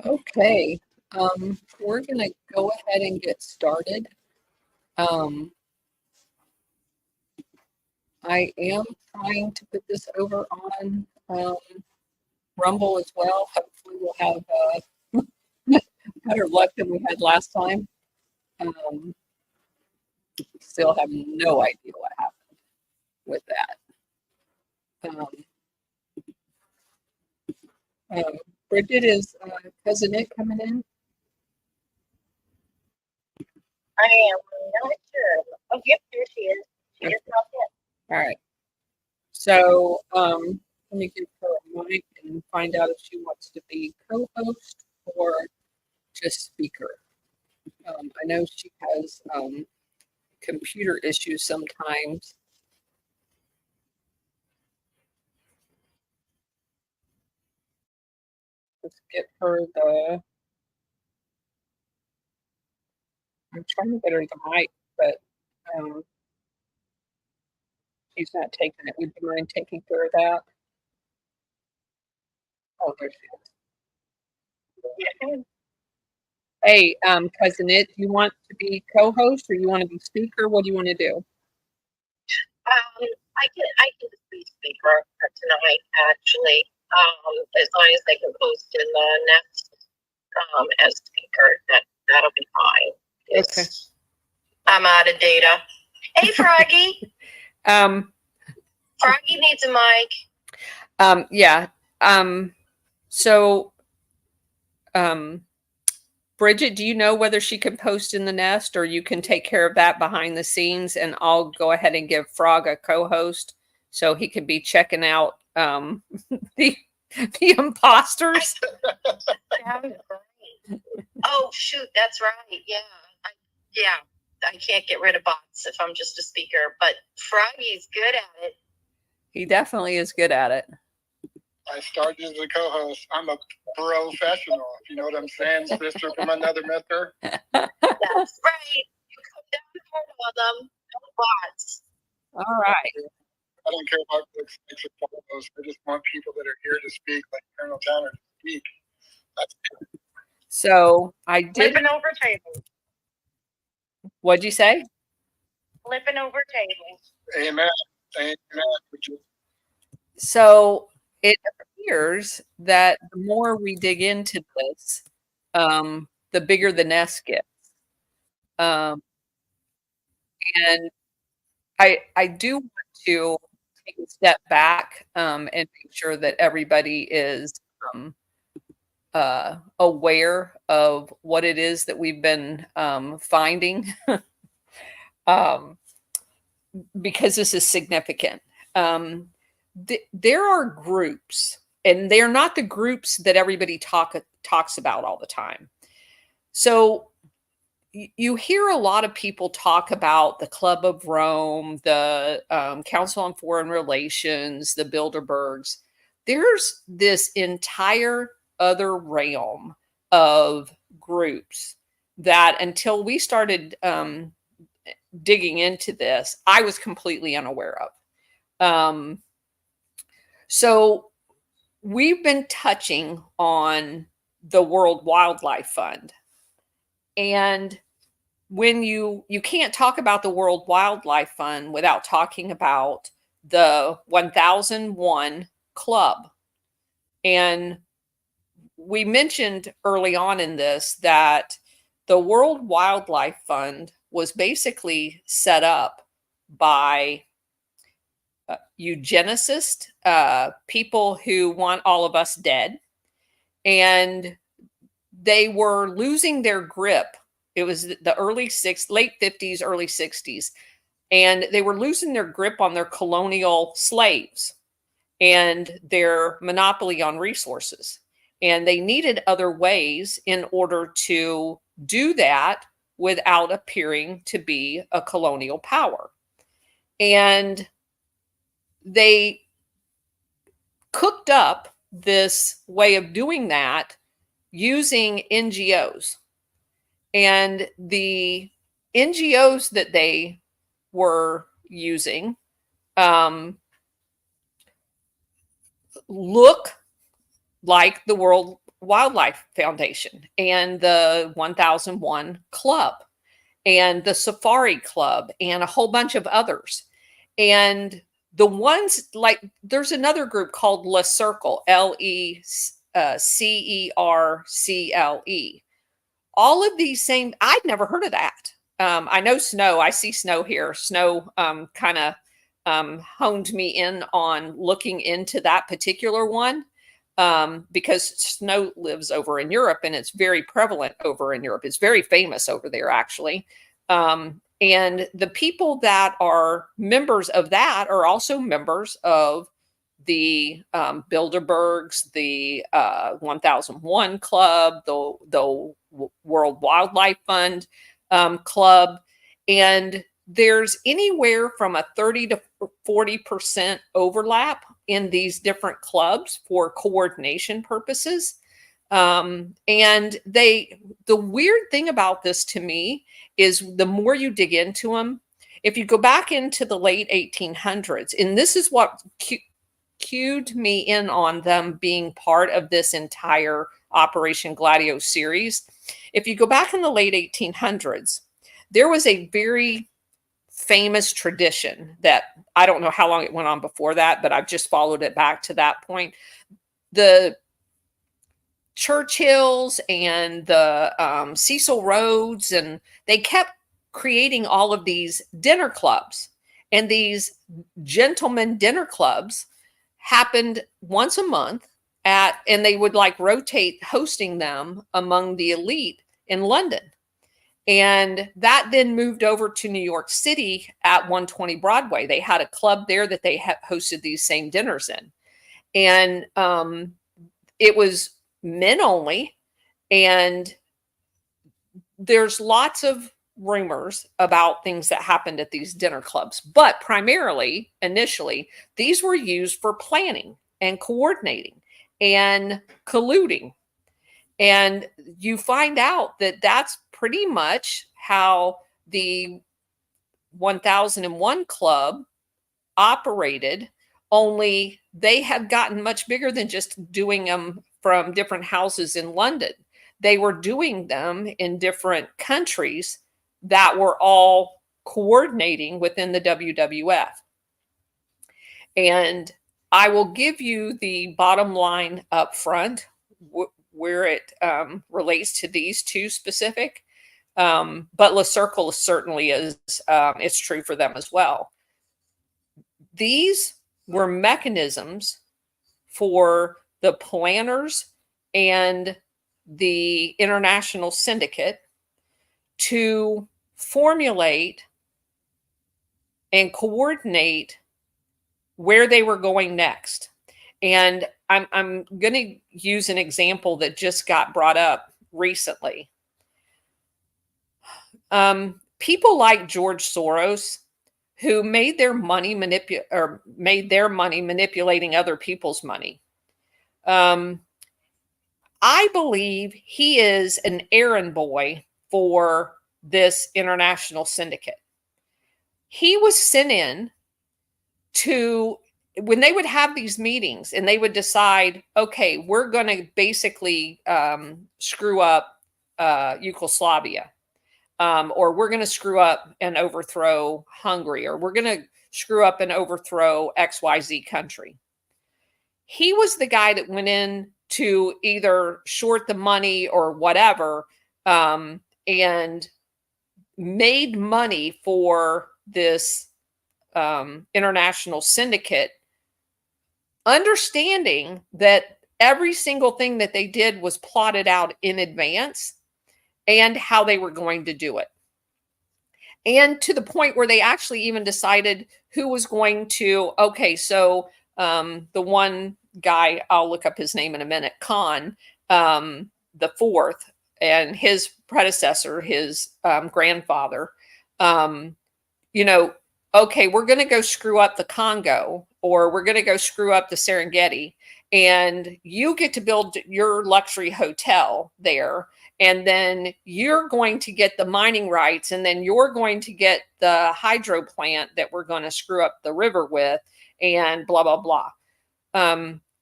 Okay, we're gonna go ahead and get started. Um, I am trying to put this over on Rumble as well. Hopefully, we'll have better luck than we had last time. Um, Still have no idea what happened with that. Um, Bridget, is Cousin Nick coming in? I am not sure. Oh, yep, here she is. She just popped in. All right. So let me give her a mic and find out if she wants to be co-host or just speaker. I know she has computer issues sometimes. Let's get her the. I'm trying to get her the mic, but um, she's not taking it. Would you mind taking care of that? Oh, there she is. Hey, Cousin It, do you want to be co-host or you want to be speaker? What do you want to do? I can just be speaker for tonight, actually. As long as they can post in the next as speaker, that'll be fine. Okay. I'm out of data. Hey, Froggy. Froggy needs a mic. Yeah. So, Bridget, do you know whether she can post in the nest or you can take care of that behind the scenes? And I'll go ahead and give Frog a co-host so he could be checking out the imposters. Oh, shoot, that's right. Yeah. I can't get rid of bots if I'm just a speaker, but Froggy's good at it. He definitely is good at it. I started as a co-host. I'm a professional. If you know what I'm saying, sister from another mother. That's right. You come down hard on them, no bots. All right. I don't care about the expensive co-hosts. I just want people that are here to speak, like Colonel Towner to speak. That's it. So I did. Flipping over tables. What'd you say? Flipping over tables. Amen. Amen. So it appears that the more we dig into this, the bigger the nest gets. And I do want to take a step back and make sure that everybody is aware of what it is that we've been finding, because this is significant. There are groups, and they're not the groups that everybody talks about all the time. So you hear a lot of people talk about the Club of Rome, the Council on Foreign Relations, the Bilderbergs. There's this entire other realm of groups that until we started digging into this, I was completely unaware of. So we've been touching on the World Wildlife Fund. And when you can't talk about the World Wildlife Fund without talking about the 1001 Club. And we mentioned early on in this that the World Wildlife Fund was basically set up by eugenicists, people who want all of us dead. And they were losing their grip. It was the late 50s, early 60s. And they were losing their grip on their colonial slaves and their monopoly on resources. And they needed other ways in order to do that without appearing to be a colonial power. And they cooked up this way of doing that using NGOs. And the NGOs that they were using look like the World Wildlife Foundation and the 1001 Club and the Safari Club and a whole bunch of others. And the ones like there's another group called Le Circle, LECERCLE. All of these same, I'd never heard of that. I know Snow, I see Snow here. Snow kind of honed me in on looking into that particular one because Snow lives over in Europe and it's very prevalent over in Europe. It's very famous over there, actually. And the people that are members of that are also members of the Bilderbergs, the 1001 Club, the World Wildlife Fund Club. And there's anywhere from a 30 to 40% overlap in these different clubs for coordination purposes. And the weird thing about this to me is the more you dig into them, if you go back into the late 1800s, and this is what cued me in on them being part of this entire Operation Gladio series. If you go back in the late 1800s, there was a very famous tradition that I don't know how long it went on before that, but I've just followed it back to that point. The Churchills and the Cecil Rhodes, and they kept creating all of these dinner clubs. And these gentlemen dinner clubs happened once a month and they would like rotate hosting them among the elite in London. And that then moved over to New York City at 120 Broadway. They had a club there that they hosted these same dinners in. And it was men only. And there's lots of rumors about things that happened at these dinner clubs. But primarily, initially, these were used for planning and coordinating and colluding. And you find out that that's pretty much how the 1001 Club operated, only they have gotten much bigger than just doing them from different houses in London. They were doing them in different countries that were all coordinating within the WWF. And I will give you the bottom line up front where it relates to these two specific. But Le Circle certainly is, it's true for them as well. These were mechanisms for the planners and the international syndicate to formulate and coordinate where they were going next. And I'm going to use an example that just got brought up recently. People like George Soros, who made their money manipulating other people's money. I believe he is an errand boy for this international syndicate. He was sent in to, when they would have these meetings and they would decide, okay, we're going to basically screw up Yugoslavia, or we're going to screw up and overthrow Hungary, or we're going to screw up and overthrow XYZ country. He was the guy that went in to either short the money or whatever, and made money for this international syndicate, understanding that every single thing that they did was plotted out in advance and how they were going to do it. And to the point where they actually even decided who was going to, okay, so the one guy, I'll look up his name in a minute, Khan, the fourth, and his predecessor, his grandfather, okay, we're going to go screw up the Congo, or we're going to go screw up the Serengeti, and you get to build your luxury hotel there, and then you're going to get the mining rights, and then you're going to get the hydro plant that we're going to screw up the river with, and blah, blah, blah.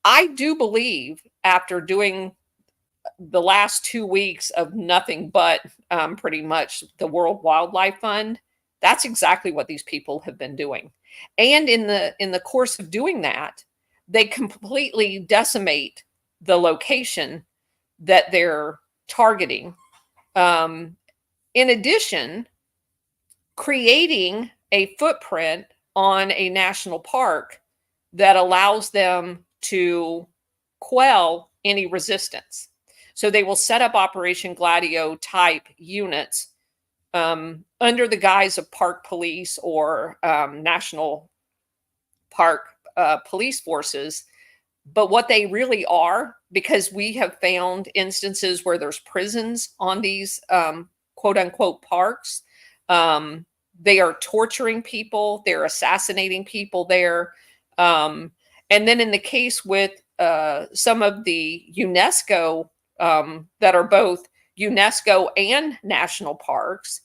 I do believe, after doing the last 2 weeks of nothing but pretty much the World Wildlife Fund. That's exactly what these people have been doing. And in the course of doing that, they completely decimate the location that they're targeting. In addition, creating a footprint on a national park that allows them to quell any resistance. So they will set up Operation Gladio type units under the guise of park police or national park police forces. But what they really are, because we have found instances where there's prisons on these quote unquote parks, they are torturing people, they're assassinating people there. And then in the case with some of the UNESCO that are both UNESCO and national parks,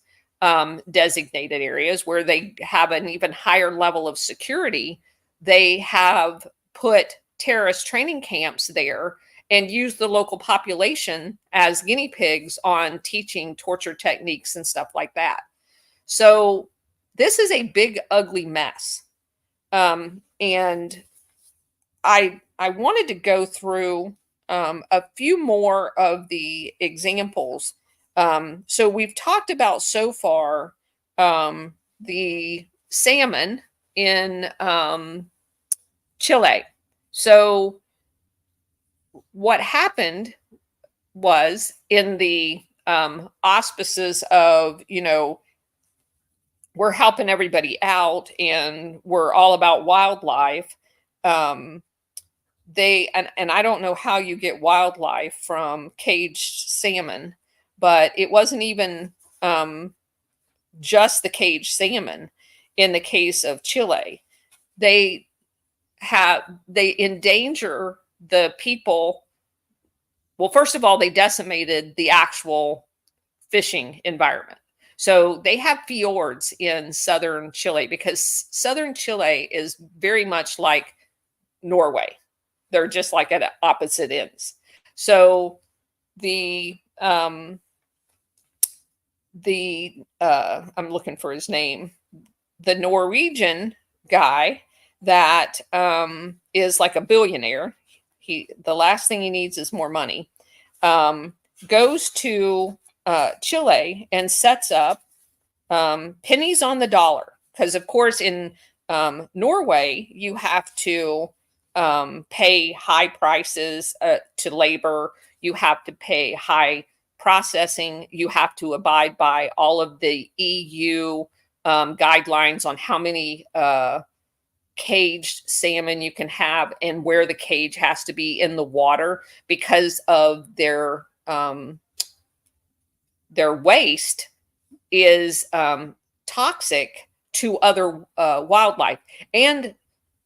designated areas where they have an even higher level of security, they have put terrorist training camps there and use the local population as guinea pigs on teaching torture techniques and stuff like that. So this is a big, ugly mess. And I wanted to go through a few more of the examples. So we've talked about so far the salmon in Chile. So what happened was in the auspices of, we're helping everybody out and we're all about wildlife. They and I don't know how you get wildlife from caged salmon, but it wasn't even just the caged salmon. In the case of Chile, they endanger the people. Well, first of all, they decimated the actual fishing environment. So they have fjords in southern Chile because southern Chile is very much like Norway. They're just like at opposite ends. So I'm looking for his name, the Norwegian guy that is like a billionaire. The last thing he needs is more money. Goes to Chile and sets up pennies on the dollar. Because, of course, in Norway, you have to pay high prices to labor. You have to pay high processing. You have to abide by all of the EU guidelines on how many caged salmon you can have and where the cage has to be in the water because of their waste is toxic to other wildlife, and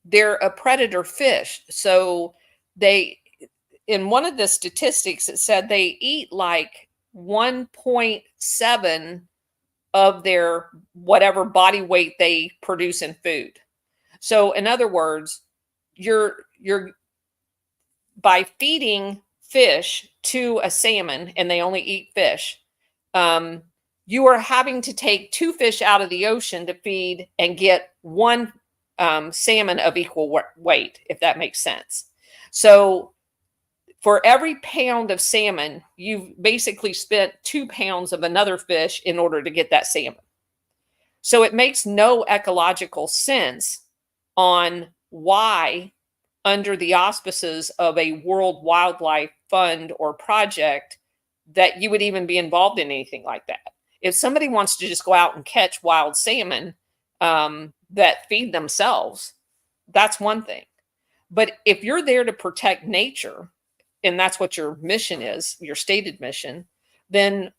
they're a predator fish. So in one of the statistics, it said they eat like 1.7 of their whatever body weight they produce in food. So in other words, you're by feeding fish to a salmon, and they only eat fish, you are having to take 2 fish out of the ocean to feed and get 1 salmon of equal weight, if that makes sense. So for every pound of salmon, you've basically spent 2 pounds of another fish in order to get that salmon. So it makes no ecological sense on why, under the auspices of a World Wildlife Fund or project, that you would even be involved in anything like that. If somebody wants to just go out and catch wild salmon that feed themselves, that's one thing. But if you're there to protect nature, and that's what your mission is, your stated mission, then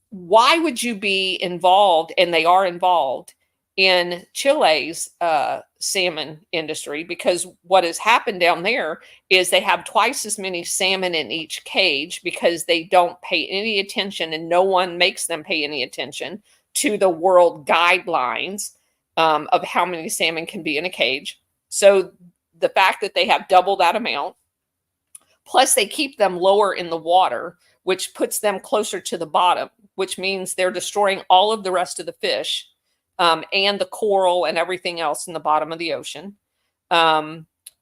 why would you be involved, and they are involved, in Chile's salmon industry? Because what has happened down there is they have twice as many salmon in each cage because they don't pay any attention, and no one makes them pay any attention to the world guidelines of how many salmon can be in a cage. So the fact that they have double that amount, Plus, they keep them lower in the water, which puts them closer to the bottom, which means they're destroying all of the rest of the fish, and the coral and everything else in the bottom of the ocean.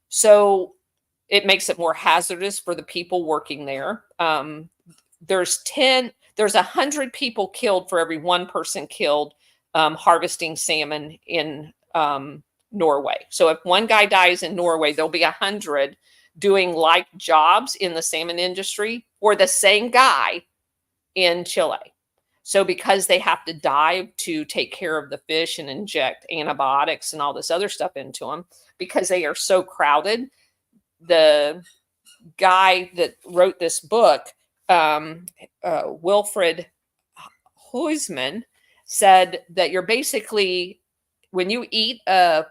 So it makes it more hazardous for the people working there. There's 100 people killed for every one person killed harvesting salmon in Norway. So if one guy dies in Norway, there'll be 100 doing like jobs in the salmon industry for the same guy in Chile. So because they have to dive to take care of the fish and inject antibiotics and all this other stuff into them, because they are so crowded, the guy that wrote this book, Wilfred Huisman, said that you're basically, when you eat a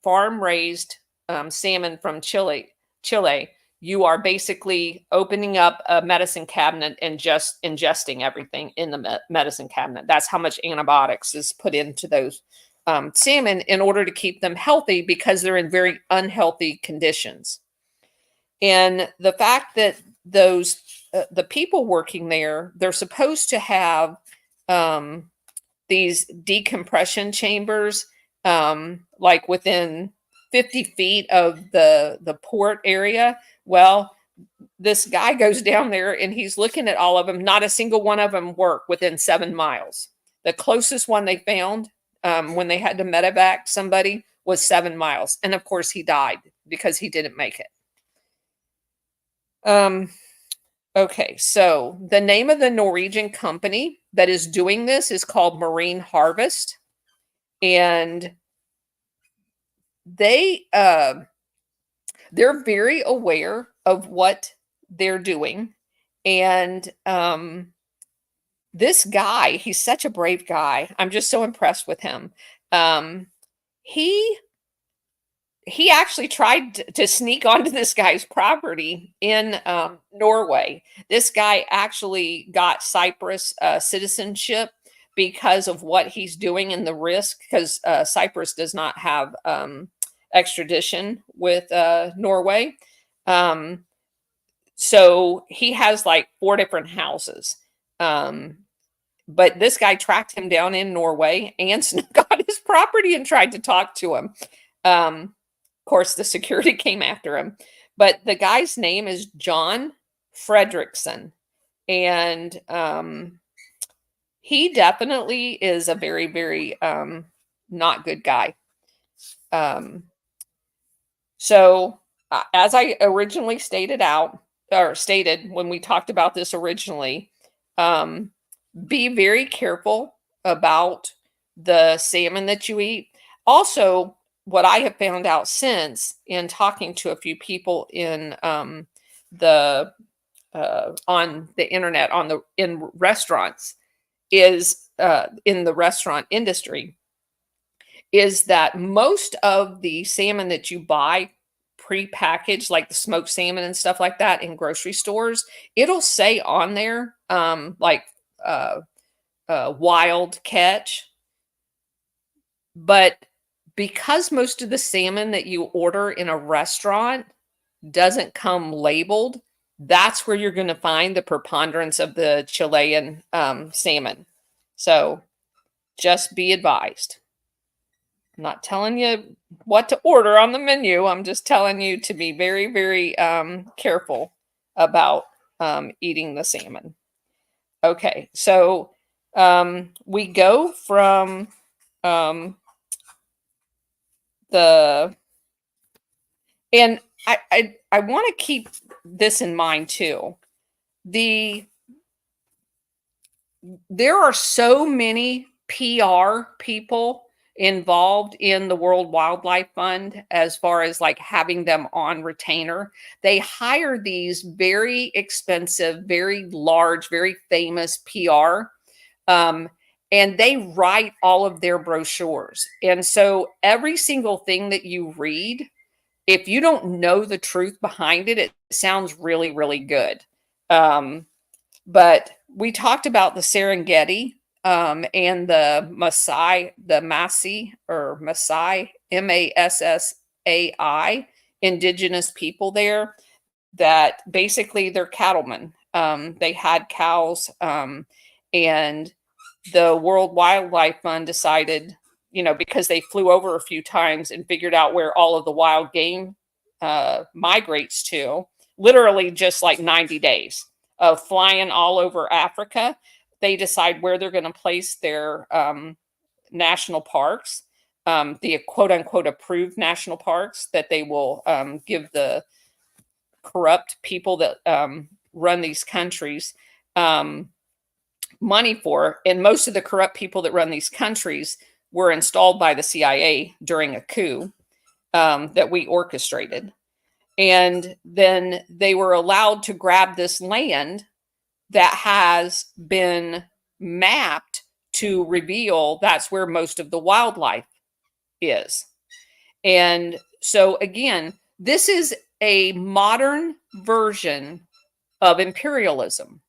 farm-raised salmon from Chile, you are basically opening up a medicine cabinet and just ingesting everything in the medicine cabinet. That's how much antibiotics is put into those salmon in order to keep them healthy, because they're in very unhealthy conditions. And the fact that those the people working there, they're supposed to have these decompression chambers, like within 50 feet of the port area. Well, this guy goes down there and he's looking at all of them. Not a single one of them work within 7 miles. The closest one they found, when they had to medevac somebody, was 7 miles. And of course, he died because he didn't make it. Okay, so the name of the Norwegian company that is doing this is called Marine Harvest. And they're very aware of what they're doing. And this guy, he's such a brave guy. I'm just so impressed with him. He actually tried to sneak onto this guy's property in Norway. This guy actually got Cyprus citizenship because of what he's doing and the risk, because Cyprus does not have extradition with Norway. So he has like 4 different houses. But this guy tracked him down in Norway and snuck on his property and tried to talk to him. Of course, the security came after him. But the guy's name is John Fredrickson. And he definitely is a very, very not good guy. So as I originally stated when we talked about this originally, be very careful about the salmon that you eat. Also, what I have found out since in talking to a few people in on the internet, in restaurants, is in the restaurant industry, is that most of the salmon that you buy pre-packaged, like the smoked salmon and stuff like that in grocery stores, it'll say on there wild catch. But because most of the salmon that you order in a restaurant doesn't come labeled, that's where you're going to find the preponderance of the Chilean salmon. So just be advised. I'm not telling you what to order on the menu. I'm just telling you to be very, very careful about eating the salmon. Okay, so we go from and I want to keep this in mind too. There are so many PR people involved in the World Wildlife Fund as far as like having them on retainer. They hire these very expensive, very large, very famous PR, and they write all of their brochures. And so every single thing that you read, if you don't know the truth behind it, it sounds really, really good. But we talked about the Serengeti and the Maasai, Massai, Massai, indigenous people there. that basically they're cattlemen. They had cows, and the World Wildlife Fund decided, because they flew over a few times and figured out where all of the wild game migrates to, literally just like 90 days of flying all over Africa. They decide where they're going to place their national parks, the quote unquote approved national parks that they will give the corrupt people that run these countries money for. And most of the corrupt people that run these countries were installed by the CIA during a coup that we orchestrated. And then they were allowed to grab this land that has been mapped to reveal that's where most of the wildlife is. And so, again, this is a modern version of imperialism.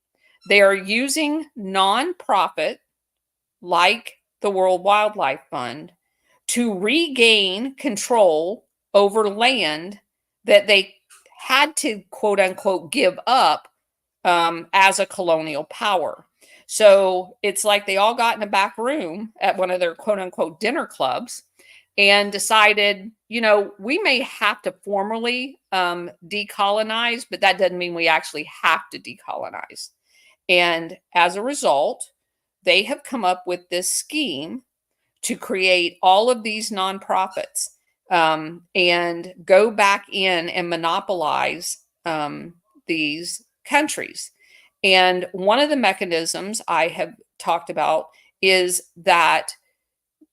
They are using nonprofit like the World Wildlife Fund to regain control over land that they had to, quote unquote, give up as a colonial power. So it's like they all got in a back room at one of their quote unquote dinner clubs and decided, we may have to formally decolonize, but that doesn't mean we actually have to decolonize. And as a result, they have come up with this scheme to create all of these nonprofits and go back in and monopolize these countries. And one of the mechanisms I have talked about is that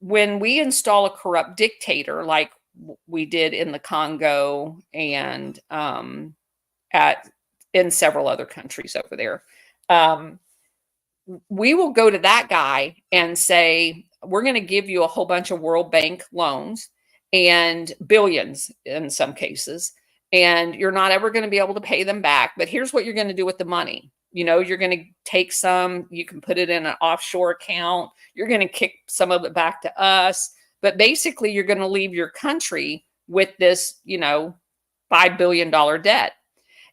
when we install a corrupt dictator, like we did in the Congo and in several other countries over there, we will go to that guy and say, we're going to give you a whole bunch of World Bank loans and billions in some cases, and you're not ever going to be able to pay them back. But here's what you're going to do with the money. You're going to take some, you can put it in an offshore account. You're going to kick some of it back to us. But basically, you're going to leave your country with this, $5 billion debt.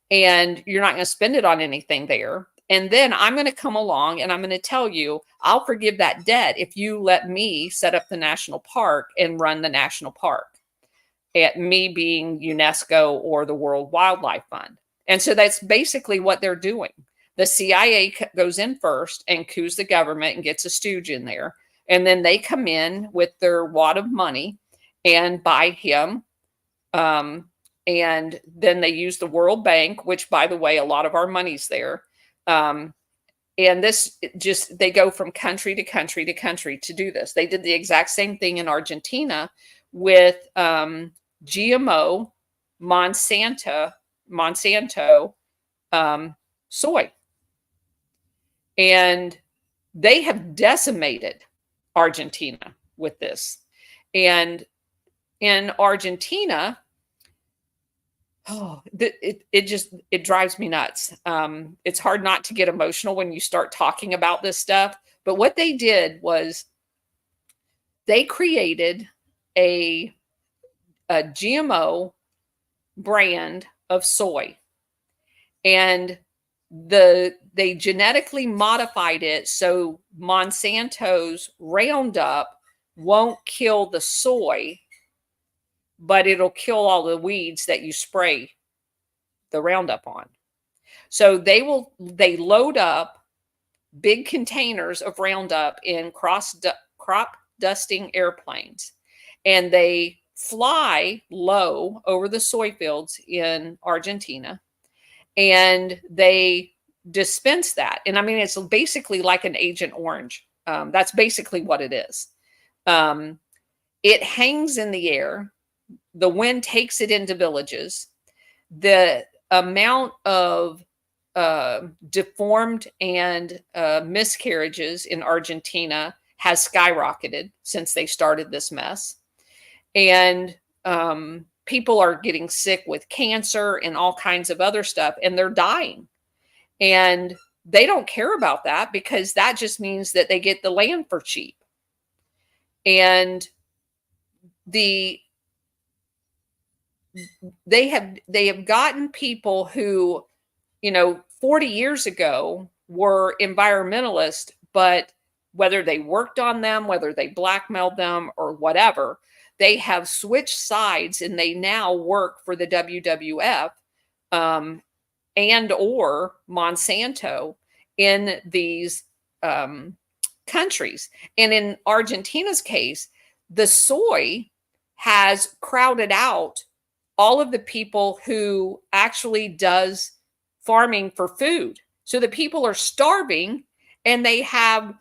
And you're not going to spend it on anything there. And then I'm going to come along and I'm going to tell you, I'll forgive that debt if you let me set up the national park and run the national park. At me being UNESCO or the World Wildlife Fund. And so that's basically what they're doing. The CIA goes in first and coups the government and gets a stooge in there. And then they come in with their wad of money and buy him. And then they use the World Bank, which, by the way, a lot of our money's there. And this they go from country to country to country to do this. They did the exact same thing in Argentina with GMO Monsanto soy. And they have decimated Argentina with this. And in Argentina, it drives me nuts. It's hard not to get emotional when you start talking about this stuff. But what they did was they created a GMO brand of soy, and they genetically modified it so Monsanto's Roundup won't kill the soy, but it'll kill all the weeds that you spray the Roundup on. So they load up big containers of Roundup in crop dusting airplanes, and they fly low over the soy fields in Argentina, and they dispense that. And I mean, it's basically like an Agent Orange. That's basically what it is. It hangs in the air. The wind takes it into villages. The amount of deformed and miscarriages in Argentina has skyrocketed since they started this mess. And people are getting sick with cancer and all kinds of other stuff, and they're dying. And they don't care about that because that just means that they get the land for cheap. And they have gotten people who, 40 years ago were environmentalists, but whether they worked on them, whether they blackmailed them or whatever, they have switched sides and they now work for the WWF, and or Monsanto in these countries. And in Argentina's case, the soy has crowded out all of the people who actually does farming for food. So the people are starving and they have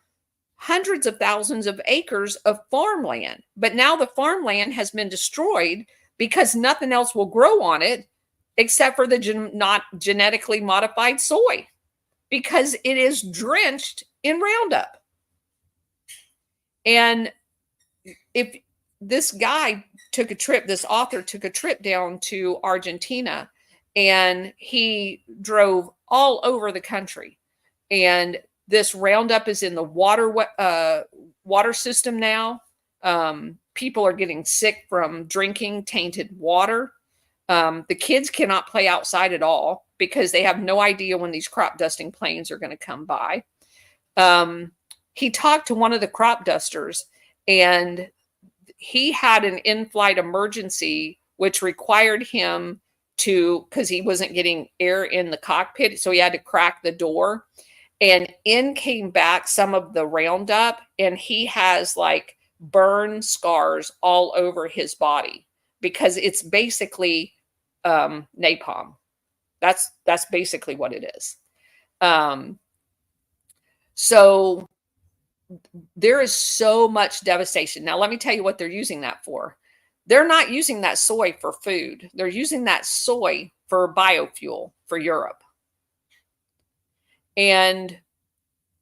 hundreds of thousands of acres of farmland. But now the farmland has been destroyed because nothing else will grow on it except for the not genetically modified soy, because it is drenched in Roundup. And if this guy this author took a trip down to Argentina, and he drove all over the country, and this Roundup is in the water system now. People are getting sick from drinking tainted water. The kids cannot play outside at all because they have no idea when these crop dusting planes are going to come by. He talked to one of the crop dusters, and he had an in-flight emergency, which required him to, because he wasn't getting air in the cockpit, so he had to crack the door. And in came back some of the Roundup, and he has like burn scars all over his body because it's basically napalm. That's basically what it is. So there is so much devastation. Now, let me tell you what they're using that for. They're not using that soy for food. They're using that soy for biofuel for Europe. And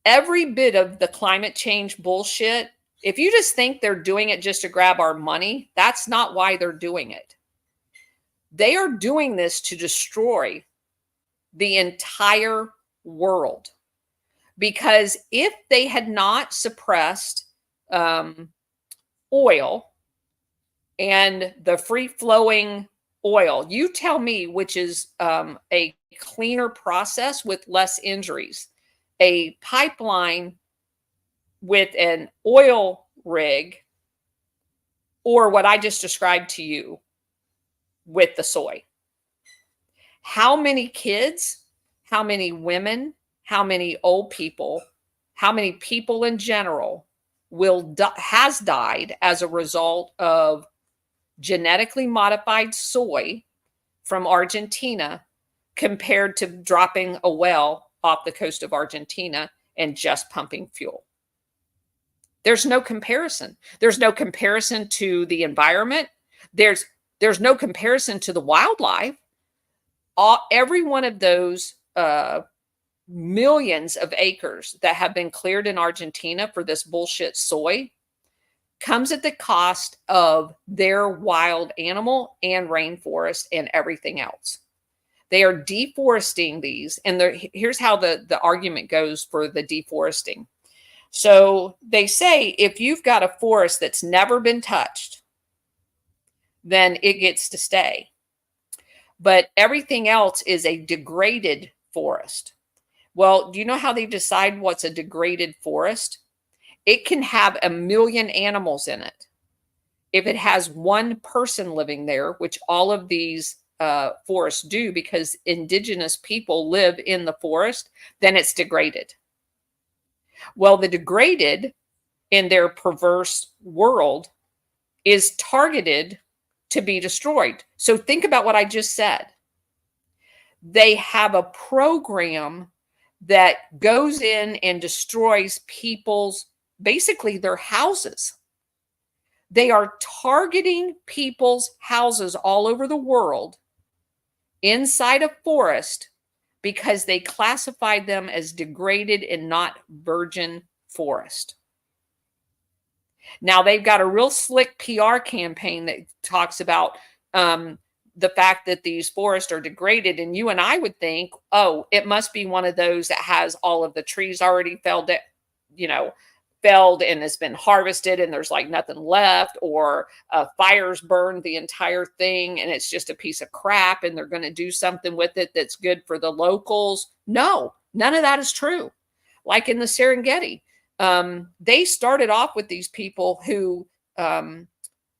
every bit of the climate change bullshit, if you just think they're doing it just to grab our money, that's not why they're doing it. They are doing this to destroy the entire world. Because if they had not suppressed oil and the free-flowing oil, you tell me which is a cleaner process with less injuries. A pipeline with an oil rig, or what I just described to you with the soy. How many kids, how many women, how many old people, how many people in general has died as a result of genetically modified soy from Argentina compared to dropping a well off the coast of Argentina and just pumping fuel? There's no comparison. There's no comparison to the environment. There's no comparison to the wildlife. Every one of those millions of acres that have been cleared in Argentina for this bullshit soy comes at the cost of their wild animal and rainforest and everything else. They are deforesting these. And here's how the argument goes for the deforesting. So they say if you've got a forest that's never been touched, then it gets to stay. But everything else is a degraded forest. Well, do you know how they decide what's a degraded forest? It can have 1 million animals in it. If it has one person living there, which all of these forests do because indigenous people live in the forest, then it's degraded. Well, the degraded in their perverse world is targeted to be destroyed. So think about what I just said. They have a program that goes in and destroys people's, basically their houses. They are targeting people's houses all over the world inside a forest because they classified them as degraded and not virgin forest. Now, they've got a real slick PR campaign that talks about the fact that these forests are degraded. And you and I would think, oh, it must be one of those that has all of the trees already felled, felled and has been harvested and there's like nothing left, or fires burned the entire thing and it's just a piece of crap and they're going to do something with it that's good for the locals. No, none of that is true. Like in the Serengeti, they started off with these people who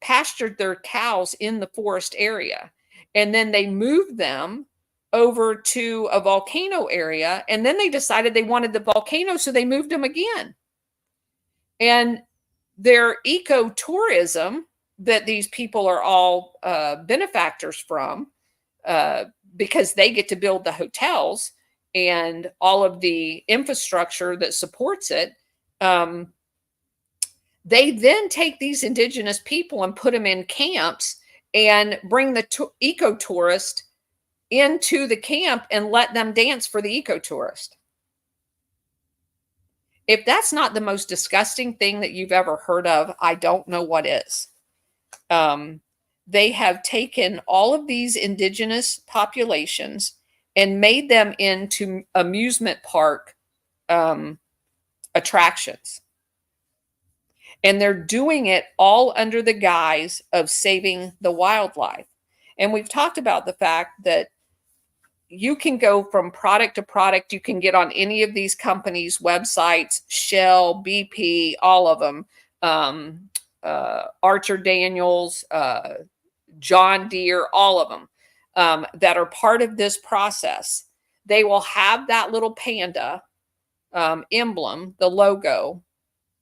pastured their cows in the forest area, and then they moved them over to a volcano area, and then they decided they wanted the volcano, so they moved them again. And their ecotourism that these people are all benefactors from, because they get to build the hotels and all of the infrastructure that supports it, they then take these indigenous people and put them in camps and bring the ecotourist into the camp and let them dance for the ecotourist. If that's not the most disgusting thing that you've ever heard of, I don't know what is. They have taken all of these indigenous populations and made them into amusement park attractions. And they're doing it all under the guise of saving the wildlife. And we've talked about the fact that you can go from product to product. You can get on any of these companies' websites, Shell, BP, all of them, Archer Daniels, John Deere, all of them that are part of this process. They will have that little panda emblem, the logo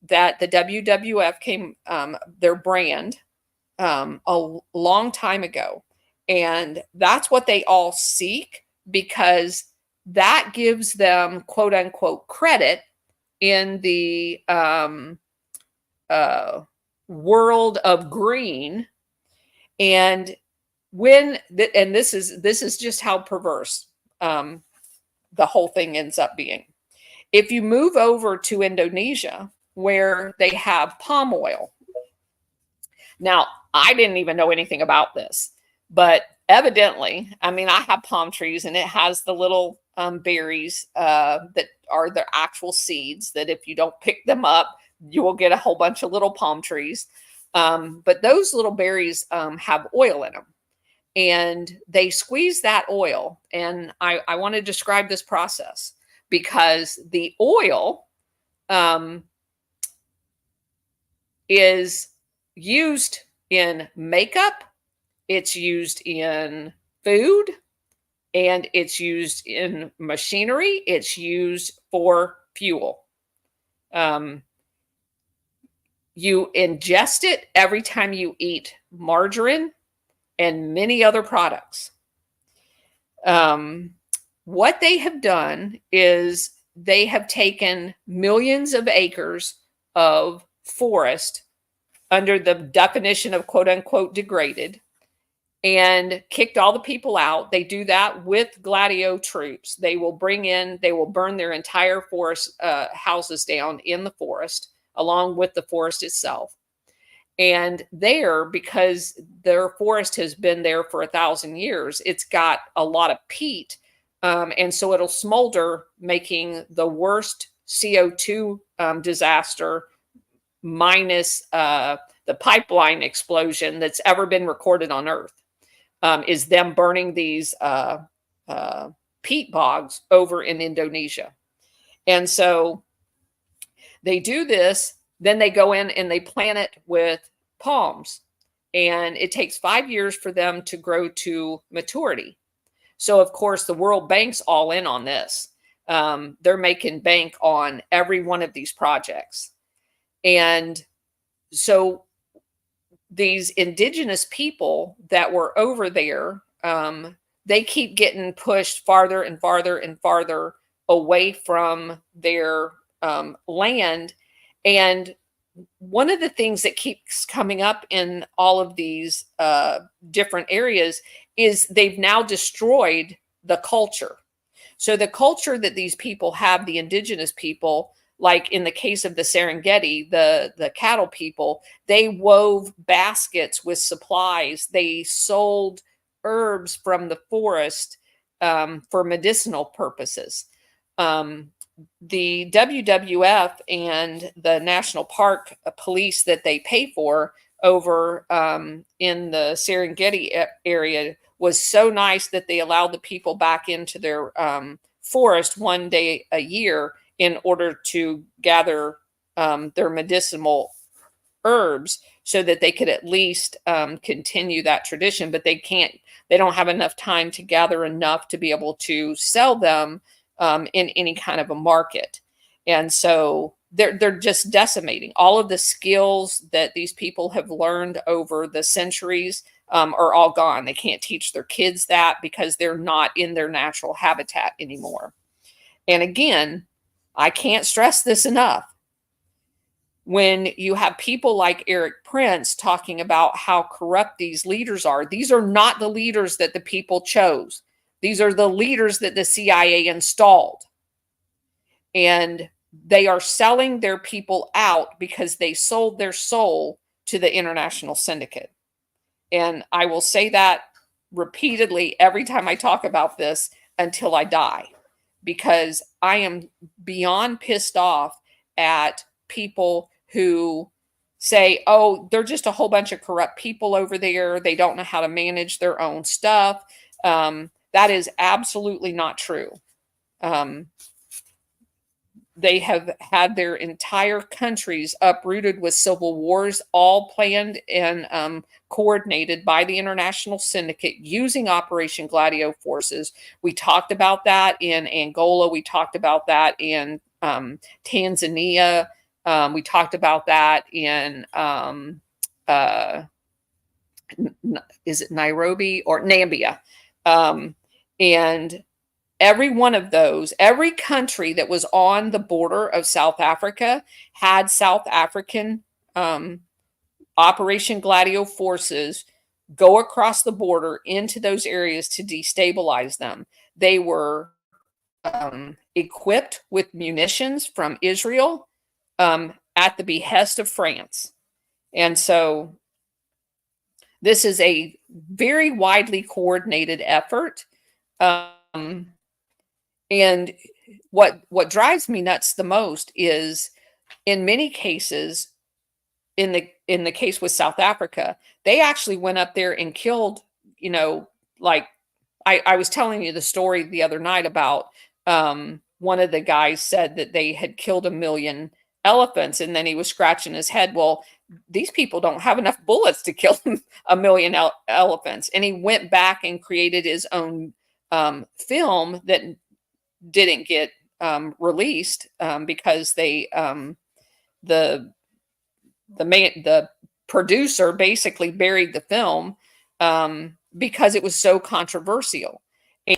that the WWF came, their brand, a long time ago. And that's what they all seek, because that gives them quote unquote credit in the world of green. And and this is just how perverse the whole thing ends up being. If you move over to Indonesia, where they have palm oil. Now, I didn't even know anything about this, but evidently, I mean, I have palm trees and it has the little berries that are the actual seeds that if you don't pick them up, you will get a whole bunch of little palm trees. But those little berries have oil in them. And they squeeze that oil. And I want to describe this process, because the oil is used in makeup, it's used in food, and it's used in machinery. It's used for fuel. You ingest it every time you eat margarine and many other products. What they have done is they have taken millions of acres of forest under the definition of quote unquote degraded and kicked all the people out. They do that with Gladio troops. They will burn their entire forest houses down in the forest along with the forest itself. And there, because their forest has been there for 1,000 years, it's got a lot of peat. And so it'll smolder, making the worst CO2 disaster minus the pipeline explosion that's ever been recorded on Earth, is them burning these peat bogs over in Indonesia. And so they do this, then they go in and they plant it with palms. And it takes 5 years for them to grow to maturity. So, of course, the World Bank's all in on this. They're making bank on every one of these projects. And so these indigenous people that were over there, they keep getting pushed farther and farther and farther away from their land. And one of the things that keeps coming up in all of these different areas is they've now destroyed the culture. So the culture that these people have, the indigenous people, like in the case of the Serengeti, the cattle people, they wove baskets with supplies. They sold herbs from the forest for medicinal purposes. the WWF and the National Park Police that they pay for over in the Serengeti area was so nice that they allowed the people back into their forest one day a year in order to gather their medicinal herbs so that they could at least continue that tradition. But they don't have enough time to gather enough to be able to sell them in any kind of a market. And so they're just decimating all of the skills that these people have learned over the centuries. Are all gone. They can't teach their kids that because they're not in their natural habitat anymore. And again, I can't stress this enough. When you have people like Eric Prince talking about how corrupt these leaders are not the leaders that the people chose. These are the leaders that the CIA installed. And they are selling their people out because they sold their soul to the international syndicate. And I will say that repeatedly every time I talk about this until I die, because I am beyond pissed off at people who say, oh, they're just a whole bunch of corrupt people over there. They don't know how to manage their own stuff. That is absolutely not true. They have had their entire countries uprooted with civil wars, all planned and coordinated by the international syndicate using Operation Gladio forces. We talked about that in Angola. We talked about that in Tanzania. We talked about that in, is it Nairobi or Nambia? And every one of those, every country that was on the border of South Africa had South African Operation Gladio forces go across the border into those areas to destabilize them. They were equipped with munitions from Israel at the behest of France. And so this is a very widely coordinated effort. And what drives me nuts the most is, in many cases, in the case with South Africa, they actually went up there and killed, like I was telling you the story the other night about one of the guys said that they had killed 1 million elephants, and then he was scratching his head. Well, these people don't have enough bullets to kill 1 million elephants. And he went back and created his own film that didn't get released because the producer basically buried the film because it was so controversial.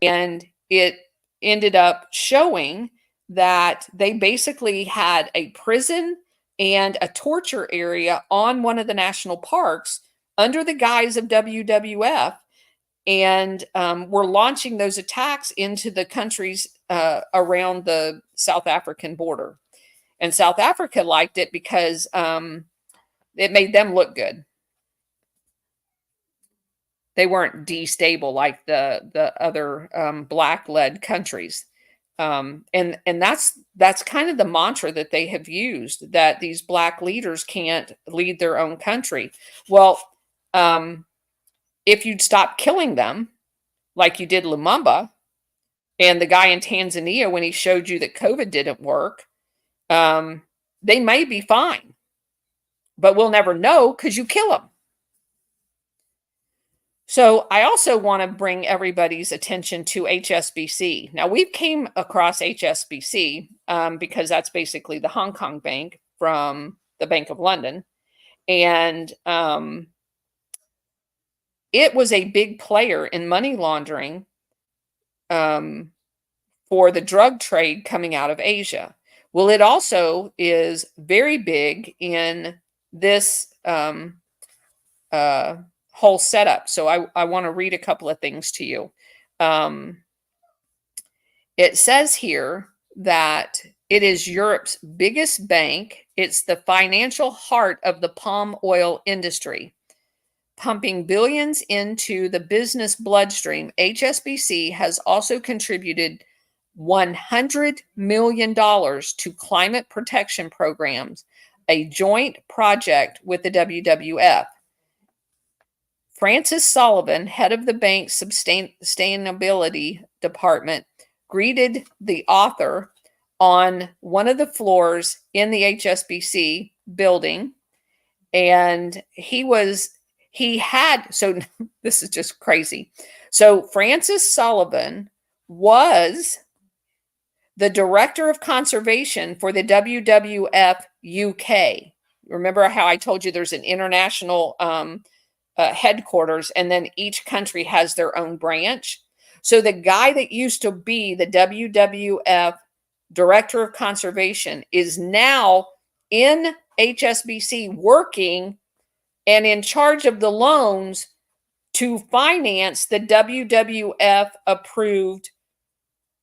And it ended up showing that they basically had a prison and a torture area on one of the national parks under the guise of WWF, and were launching those attacks into the countries around the South African border. And South Africa liked it because it made them look good. They weren't destable like the other black-led countries. And that's kind of the mantra that they have used, that these black leaders can't lead their own country. Well, if you'd stop killing them, like you did Lumumba, and the guy in Tanzania, when he showed you that COVID didn't work, they may be fine, but we'll never know because you kill them. So I also want to bring everybody's attention to HSBC. Now, we've came across HSBC because that's basically the Hong Kong bank from the Bank of London. And it was a big player in money laundering for the drug trade coming out of Asia. Well, it also is very big in this whole setup. So I want to read a couple of things to you. It says here that it is Europe's biggest bank. It's the financial heart of the palm oil industry, pumping billions into the business bloodstream. HSBC has also contributed $100 million to climate protection programs, a joint project with the WWF. Francis Sullivan, head of the bank's sustainability department, greeted the author on one of the floors in the HSBC building. And so this is just crazy. So Francis Sullivan was the director of conservation for the WWF UK. Remember how I told you there's an international headquarters, and then each country has their own branch. So the guy that used to be the WWF director of conservation is now in HSBC working and in charge of the loans to finance the WWF approved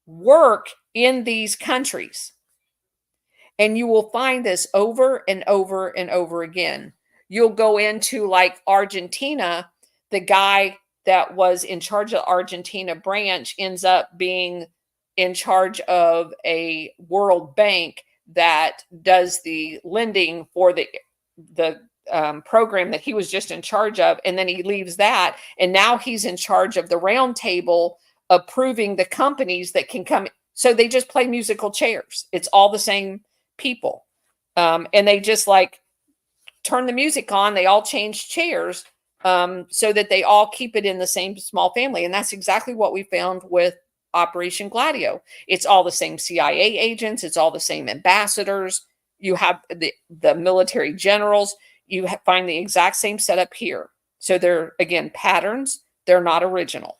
work in these countries. And you will find this over and over and over again. You'll go into like Argentina, the guy that was in charge of the Argentina branch ends up being in charge of a World Bank that does the lending for the program that he was just in charge of. And then he leaves that. And now he's in charge of the round table approving the companies that can come. So they just play musical chairs. It's all the same people. And they just like turn the music on. They all change chairs so that they all keep it in the same small family. And that's exactly what we found with Operation Gladio. It's all the same CIA agents. It's all the same ambassadors. You have the military generals. You find the exact same setup here. So they're, again, patterns. They're not original.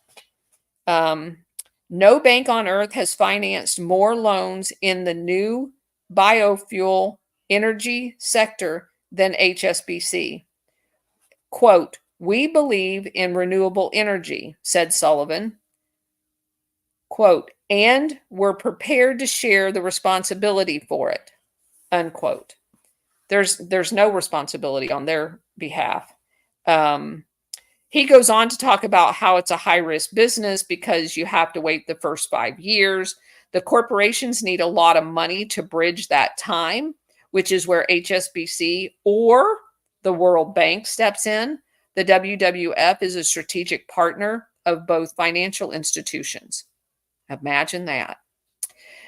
No bank on earth has financed more loans in the new biofuel energy sector than HSBC. Quote, "We believe in renewable energy," said Sullivan. Quote, "and we're prepared to share the responsibility for it," unquote. There's no responsibility on their behalf. He goes on to talk about how it's a high-risk business because you have to wait the first 5 years. The corporations need a lot of money to bridge that time, which is where HSBC or the World Bank steps in. The WWF is a strategic partner of both financial institutions. Imagine that.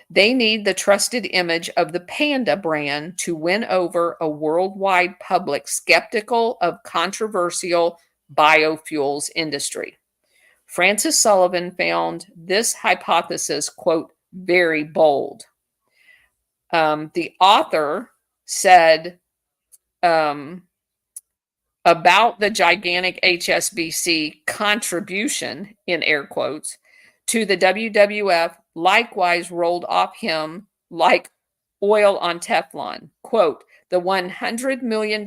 They need the trusted image of the Panda brand to win over a worldwide public skeptical of controversial biofuels industry. Francis Sullivan found this hypothesis, quote, very bold. The author said about the gigantic HSBC contribution, in air quotes, to the WWF likewise rolled off him like oil on Teflon. Quote, "The $100 million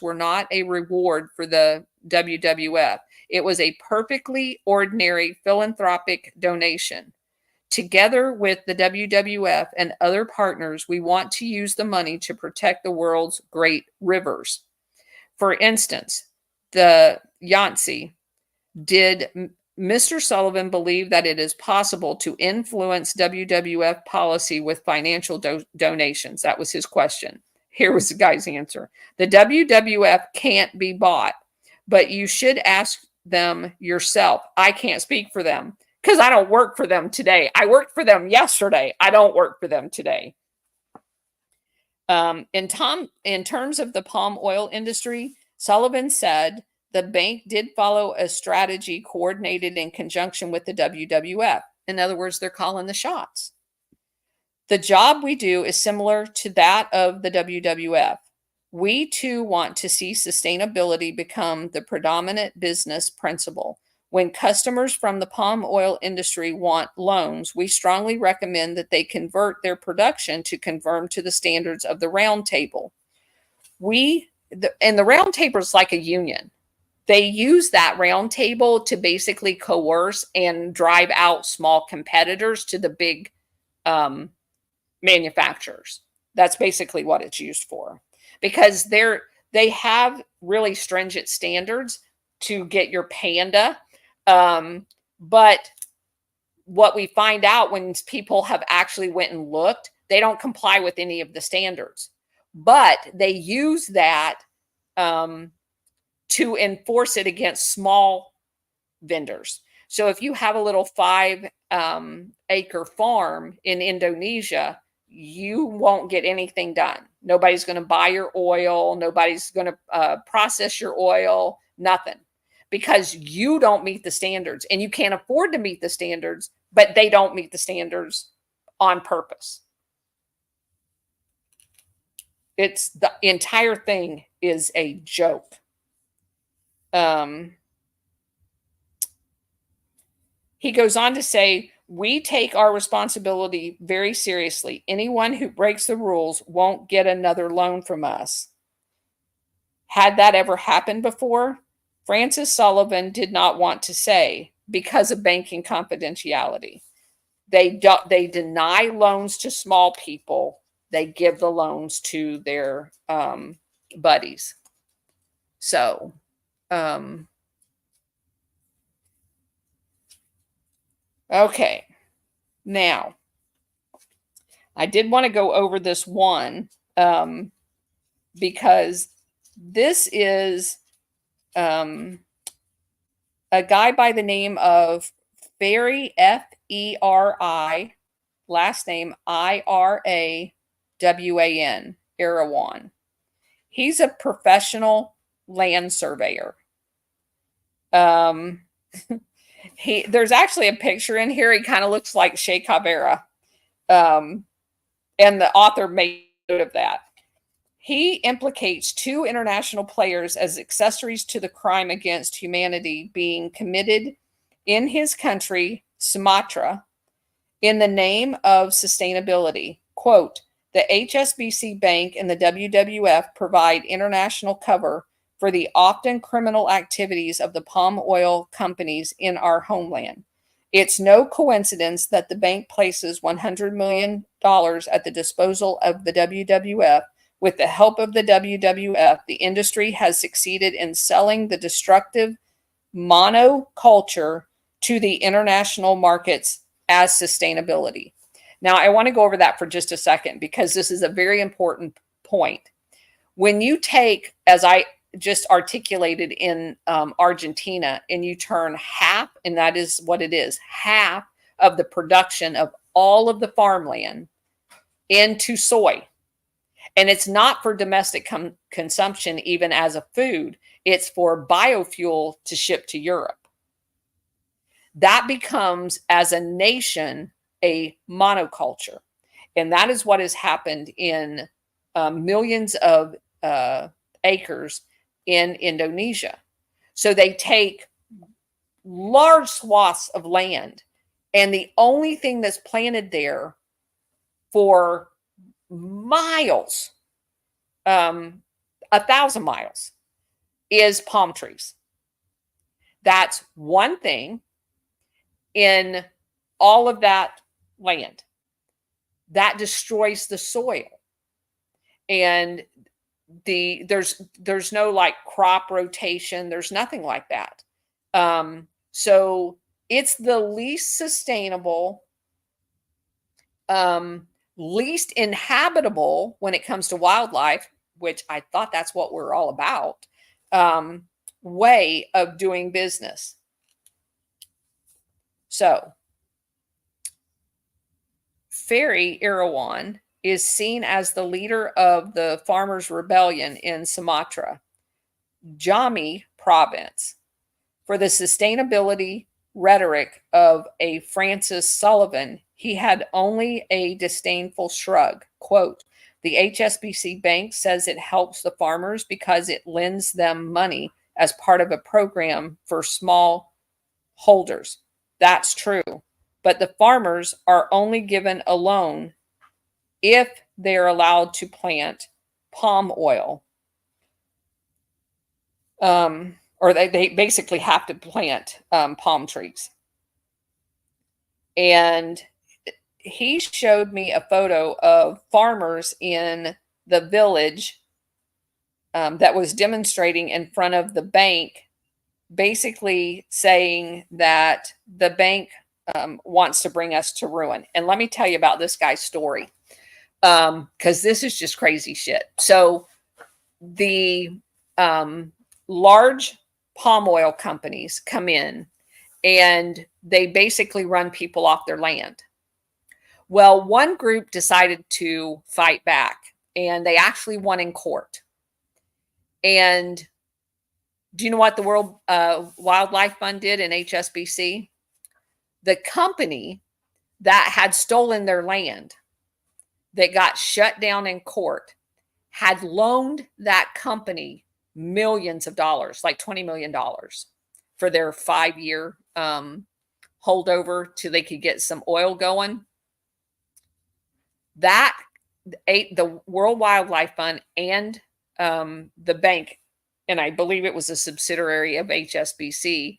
were not a reward for the WWF. It was a perfectly ordinary philanthropic donation. Together with the WWF and other partners, we want to use the money to protect the world's great rivers. For instance, the Yangtze. Did Mr. Sullivan believe that it is possible to influence WWF policy with financial donations?" That was his question. Here was the guy's answer. "The WWF can't be bought, but you should ask them yourself. I can't speak for them because I don't work for them today. I worked for them yesterday. I don't work for them today." In terms of the palm oil industry, Sullivan said the bank did follow a strategy coordinated in conjunction with the WWF. In other words, they're calling the shots. "The job we do is similar to that of the WWF. We too want to see sustainability become the predominant business principle. When customers from the palm oil industry want loans, we strongly recommend that they convert their production to conform to the standards of the round table. And the round table is like a union. They use that round table to basically coerce and drive out small competitors to the big manufacturers. That's basically what it's used for, because they have really stringent standards to get your Panda, but what we find out when people have actually went and looked, they don't comply with any of the standards, but they use that to enforce it against small vendors. So if you have a little 5 acre farm in Indonesia, you won't get anything done. Nobody's going to buy your oil. Nobody's going to process your oil, nothing, because you don't meet the standards, and you can't afford to meet the standards, but they don't meet the standards on purpose. It's the entire thing is a joke. He goes on to say, we take our responsibility very seriously. Anyone who breaks the rules won't get another loan from us. Had that ever happened before? Francis Sullivan did not want to say, because of banking confidentiality. They deny loans to small people. They give the loans to their buddies. So, okay. Now, I did want to go over this one because this is a guy by the name of Ferry, F-E-R-I, last name I-R-A-W-A-N, Erawan. He's a professional land surveyor. There's actually a picture in here. He kind of looks like Che Guevara. And the author made note of that. He implicates 2 international players as accessories to the crime against humanity being committed in his country, Sumatra, in the name of sustainability. Quote, the HSBC Bank and the WWF provide international cover for the often criminal activities of the palm oil companies in our homeland. It's no coincidence that the bank places $100 million at the disposal of the WWF. With the help of the WWF, the industry has succeeded in selling the destructive monoculture to the international markets as sustainability. Now, I want to go over that for just a second because this is a very important point. When you take, as I just articulated in Argentina, and you turn half, and that is what it is, half of the production of all of the farmland into soy. And it's not for domestic consumption, even as a food. It's for biofuel to ship to Europe. That becomes, as a nation, a monoculture. And that is what has happened in millions of acres in Indonesia. So they take large swaths of land, and the only thing that's planted there for miles, 1,000 miles, is palm trees. That's one thing in all of that land that destroys the soil. And there's no like crop rotation. There's nothing like that. So it's the least sustainable, least inhabitable when it comes to wildlife, which I thought that's what we're all about, way of doing business. So Ferry Irawan is seen as the leader of the farmers' rebellion in Sumatra, Jambi province, for the sustainability rhetoric of a Francis Sullivan. He had only a disdainful shrug. Quote, the HSBC Bank says it helps the farmers because it lends them money as part of a program for small holders. That's true. But the farmers are only given a loan if they're allowed to plant palm oil. Or they basically have to plant palm trees. And he showed me a photo of farmers in the village that was demonstrating in front of the bank, basically saying that the bank wants to bring us to ruin. And let me tell you about this guy's story, because this is just crazy shit. So the large palm oil companies come in and they basically run people off their land. Well, one group decided to fight back and they actually won in court. And do you know what the World Wildlife Fund did in HSBC? The company that had stolen their land, that got shut down in court, had loaned that company millions of dollars, like $20 million for their 5-year holdover till they could get some oil going. That the World Wildlife Fund and the bank, and I believe it was a subsidiary of HSBC,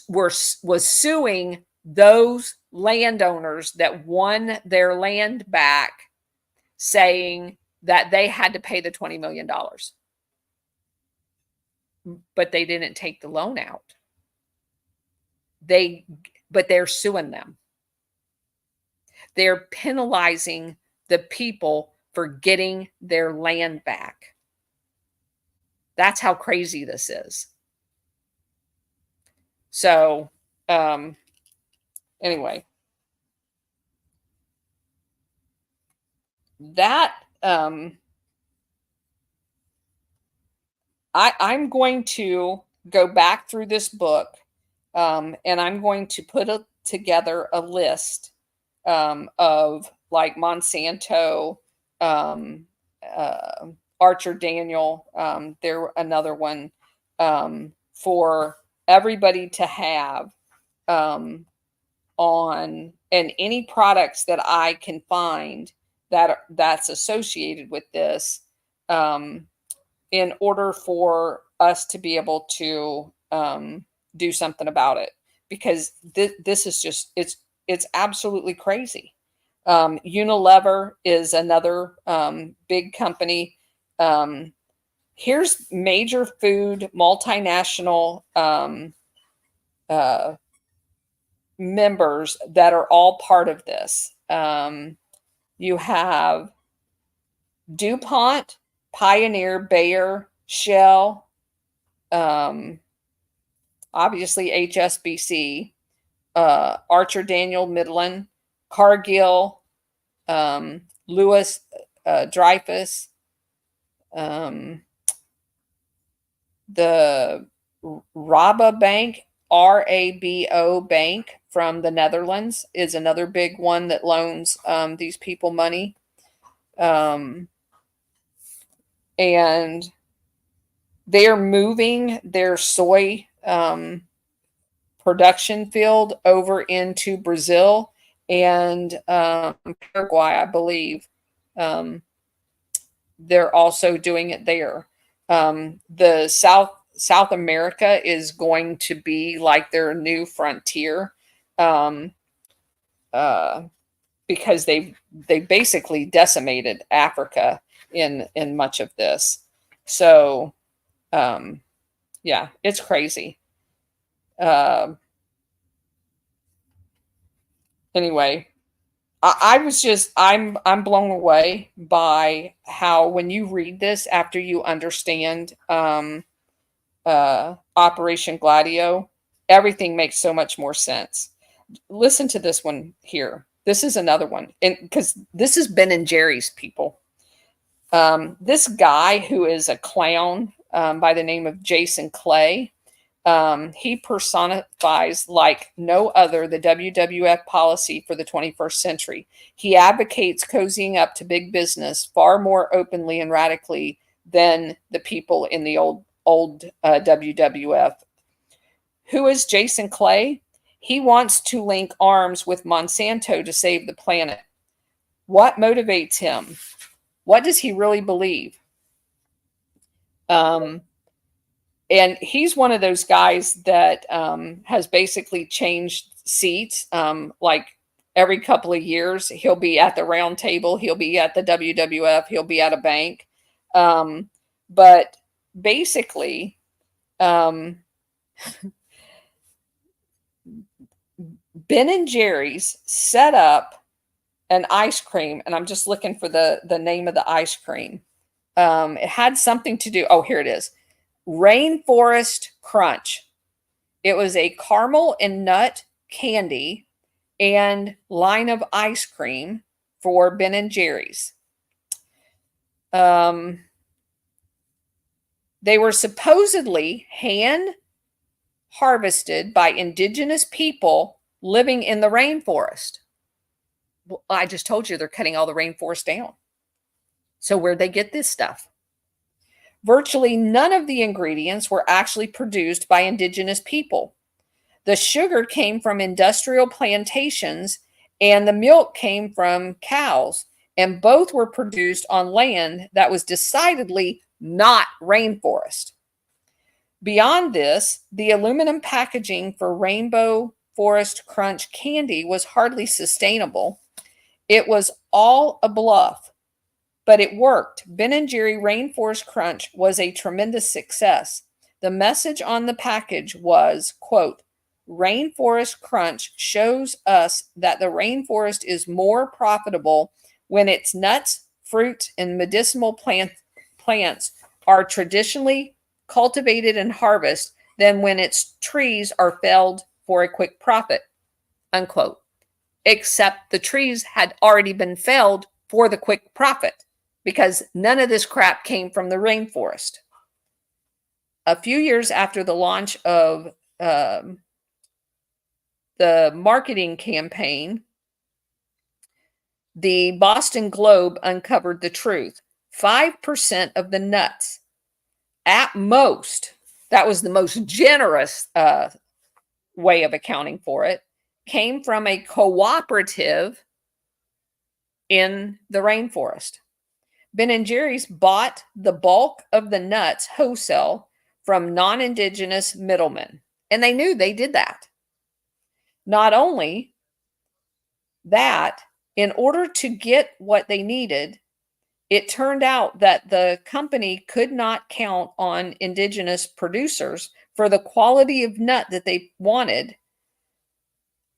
was suing those landowners that won their land back, saying that they had to pay the $20 million. But they didn't take the loan out. But they're suing them. They're penalizing the people for getting their land back. That's how crazy this is. So, anyway, that I'm going to go back through this book, and I'm going to put together a list of like Monsanto, Archer Daniel, there another one, for everybody to have on, and any products that I can find that's associated with this, in order for us to be able to do something about it, because this is just, it's absolutely crazy. Unilever is another big company. Here's major food multinational members that are all part of this. You have DuPont, Pioneer, Bayer, Shell, obviously HSBC, Archer Daniel Midland, Cargill, Lewis Dreyfus, the Rabobank, Rabo Bank from the Netherlands is another big one that loans these people money. And they are moving their soy production field over into Brazil and Paraguay, I believe. They're also doing it there. The South America is going to be like their new frontier, because they basically decimated Africa in much of this. So yeah, it's crazy. Anyway, I was just, I'm blown away by how, when you read this after you understand Operation Gladio, everything makes so much more sense. Listen to this one here. This is another one, and because this is Ben and Jerry's, people. This guy who is a clown by the name of Jason Clay, he personifies like no other the WWF policy for the 21st century. He advocates cozying up to big business far more openly and radically than the people in the old WWF. Who is Jason Clay? He wants to link arms with Monsanto to save the planet. What motivates him? What does he really believe? And he's one of those guys that has basically changed seats. Like every couple of years, he'll be at the round table. He'll be at the WWF. He'll be at a bank. But basically, Ben and Jerry's set up an ice cream, and I'm just looking for the name of the ice cream. It had something to do. Oh, here it is. Rainforest Crunch. It was a caramel and nut candy and line of ice cream for Ben and Jerry's. They were supposedly hand harvested by indigenous people living in the rainforest. Well, I just told you they're cutting all the rainforest down. So where'd they get this stuff? Virtually none of the ingredients were actually produced by indigenous people. The sugar came from industrial plantations and the milk came from cows, and both were produced on land that was decidedly not rainforest. Beyond this, the aluminum packaging for Rainbow Forest Crunch candy was hardly sustainable. It was all a bluff, but it worked. Ben & Jerry Rainforest Crunch was a tremendous success. The message on the package was, quote, Rainforest Crunch shows us that the rainforest is more profitable when its nuts, fruit, and medicinal plants are traditionally cultivated and harvested than when its trees are felled for a quick profit, unquote. Except the trees had already been felled for the quick profit because none of this crap came from the rainforest. A few years after the launch of the marketing campaign, the Boston Globe uncovered the truth. 5% of the nuts, at most, that was the most generous way of accounting for it, came from a cooperative in the rainforest. Ben & Jerry's bought the bulk of the nuts wholesale from non-indigenous middlemen, and they knew they did that. Not only that, in order to get what they needed, it turned out that the company could not count on indigenous producers for the quality of nut that they wanted,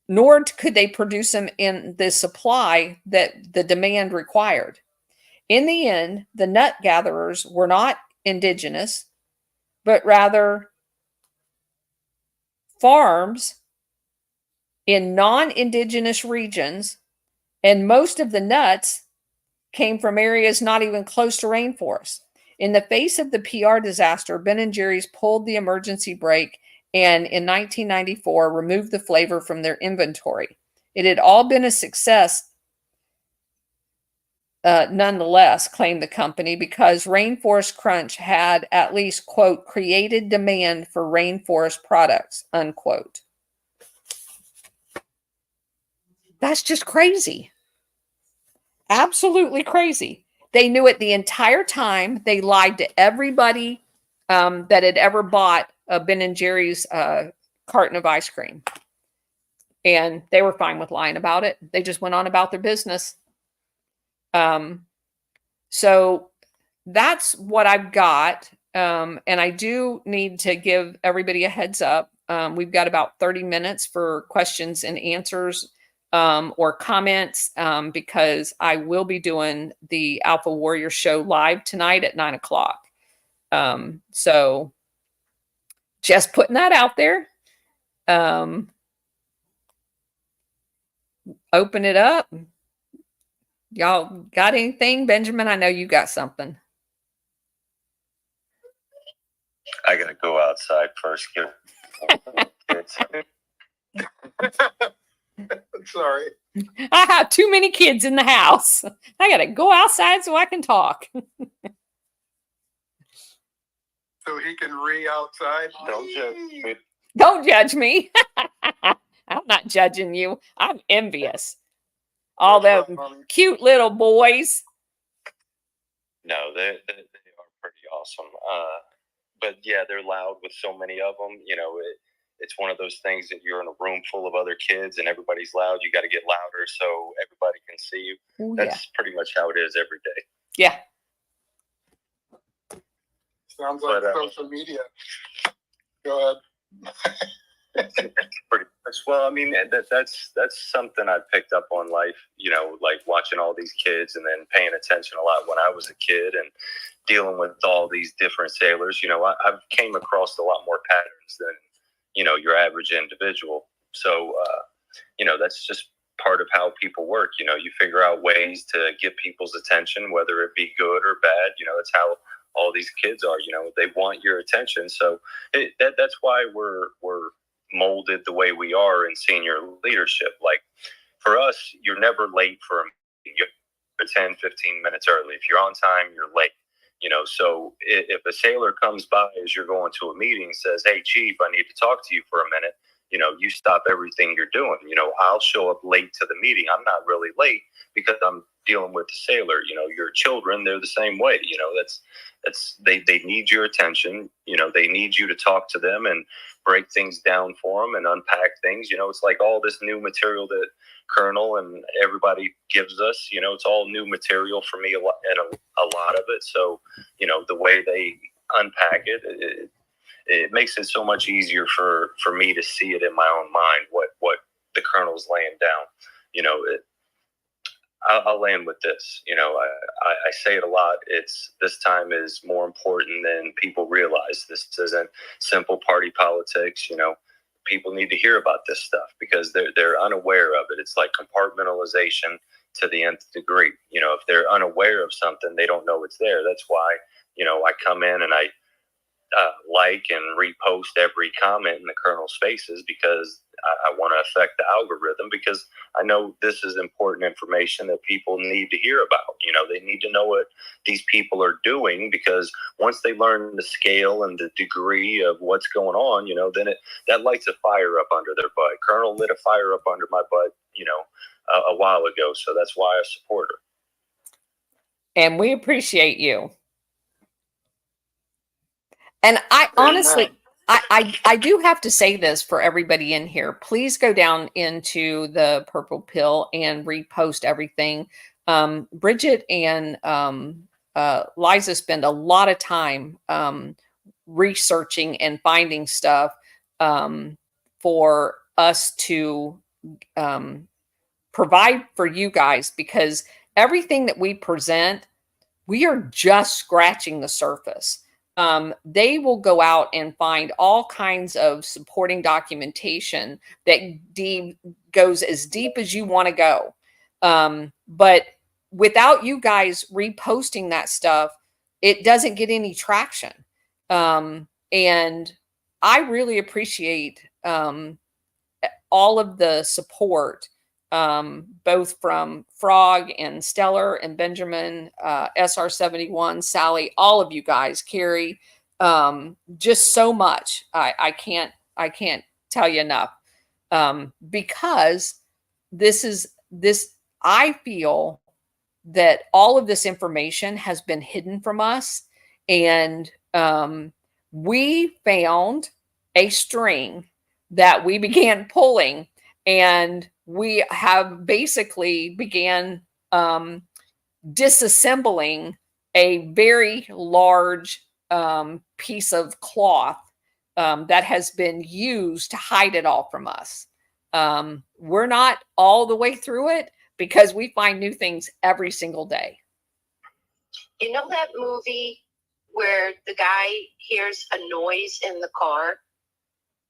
nor could they produce them in the supply that the demand required. In the end, the nut gatherers were not indigenous, but rather farms in non-indigenous regions, and most of the nuts came from areas not even close to rainforests. In the face of the PR disaster, Ben & Jerry's pulled the emergency brake and in 1994 removed the flavor from their inventory. It had all been a success nonetheless, claimed the company, because Rainforest Crunch had at least, quote, created demand for rainforest products, unquote. That's just crazy. Absolutely crazy. They knew it the entire time. They lied to everybody that had ever bought a Ben & Jerry's carton of ice cream. And they were fine with lying about it. They just went on about their business. So that's what I've got. And I do need to give everybody a heads up. We've got about 30 minutes for questions and answers or comments because I will be doing the Alpha Warrior show live tonight at 9 o'clock. So just putting that out there. Open it up. Y'all got anything? Benjamin, I know you got something. I gotta go outside first. Sorry. I have too many kids in the house. I gotta go outside so I can talk. So he can outside. Don't judge me. Don't judge me. I'm not judging you. I'm envious. All them cute little boys. No, they are pretty awesome. But yeah, they're loud with so many of them. You know, it's one of those things that you're in a room full of other kids and everybody's loud. You got to get louder so everybody can see you. Ooh, That's pretty much how it is every day. Yeah. Sounds like social media. Go ahead. It's pretty Well, I mean, that's something I picked up on life, like watching all these kids and then paying attention a lot when I was a kid and dealing with all these different sailors. I've came across a lot more patterns than, your average individual. So, that's just part of how people work. You figure out ways to get people's attention, whether it be good or bad. That's how all these kids are. They want your attention. So that's why we're molded the way we are in senior leadership. Like for us, you're never late for a meeting. You're 10, 15 minutes early. If you're on time, you're late. So if a sailor comes by as you're going to a meeting and says, "Hey, Chief, I need to talk to you for a minute," you stop everything you're doing. I'll show up late to the meeting. I'm not really late because I'm dealing with the sailor. Your children, they're the same way. They need your attention. They need you to talk to them and break things down for them and unpack things. It's like all this new material that Colonel and everybody gives us. It's all new material for me, a lot of it. So, the way they unpack it makes it so much easier for me to see it in my own mind, what the Colonel's laying down. I'll land with this. I say it a lot. This time is more important than people realize. This isn't simple party politics. People need to hear about this stuff because they're unaware of it. It's like compartmentalization to the nth degree. If they're unaware of something, they don't know it's there. That's why, I come in and I like and repost every comment in the Colonel's Spaces because I want to affect the algorithm, because I know this is important information that people need to hear about. They need to know what these people are doing, because once they learn the scale and the degree of what's going on, then that lights a fire up under their butt. Colonel lit a fire up under my butt, a while ago. So that's why I support her. And we appreciate you. And I honestly, I do have to say this for everybody in here. Please go down into the Purple Pill and repost everything. Bridget and Liza spend a lot of time researching and finding stuff for us to provide for you guys, because everything that we present, we are just scratching the surface. They will go out and find all kinds of supporting documentation that goes as deep as you want to go. But without you guys reposting that stuff, it doesn't get any traction. And I really appreciate all of the support, both from Frog and Stellar and Benjamin, SR71, Sally, all of you guys, Carrie, just so much. I can't tell you enough, because I feel that all of this information has been hidden from us, and we found a string that we began pulling, and we have basically began disassembling a very large piece of cloth that has been used to hide it all from us. We're not all the way through it because we find new things every single day. You know that movie where the guy hears a noise in the car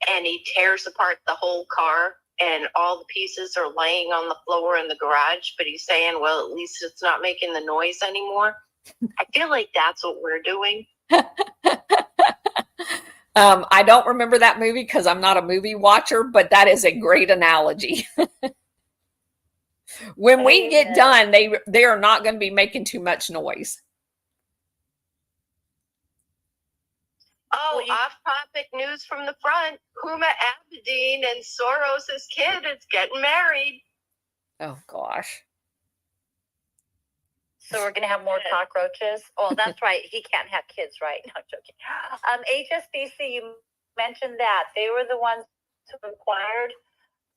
and he tears apart the whole car and all the pieces are laying on the floor in the garage, but he's saying, well, at least it's not making the noise anymore? I feel like that's what we're doing. I don't remember that movie because I'm not a movie watcher, but that is a great analogy. When we get done, they are not going to be making too much noise. Oh, off-topic news from the front. Huma Abedin and Soros' kid is getting married. Oh, gosh. So we're going to have more cockroaches? Oh, that's right. He can't have kids, right? No, I'm joking. HSBC, you mentioned that. They were the ones who acquired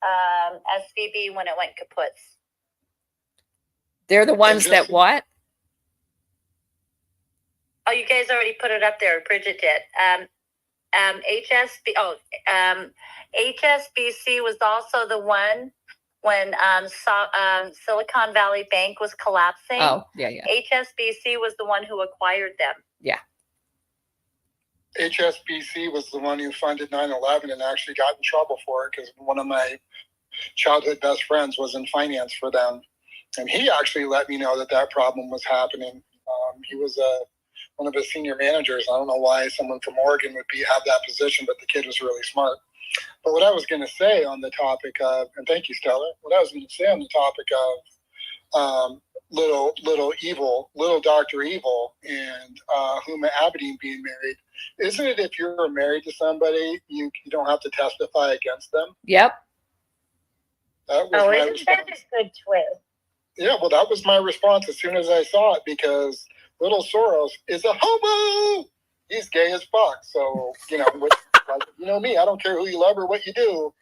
SVB when it went kaput. They're the ones that what? Oh, you guys already put it up there. Bridget did. HSBC was also the one when Silicon Valley Bank was collapsing. Oh, yeah, yeah. HSBC was the one who acquired them. Yeah. HSBC was the one who funded 9/11 and actually got in trouble for it because one of my childhood best friends was in finance for them. And he actually let me know that that problem was happening. He was one of his senior managers. I don't know why someone from Oregon would have that position, but the kid was really smart. But what I was going to say on the topic of, and thank you, Stella, what I was going to say on the topic of little Dr. Evil and Huma Abedin being married, isn't it if you're married to somebody, you don't have to testify against them? Yep. Isn't that a good twist? Yeah, well, that was my response as soon as I saw it, because little Soros is a homo. He's gay as fuck. So, you know me, I don't care who you love or what you do,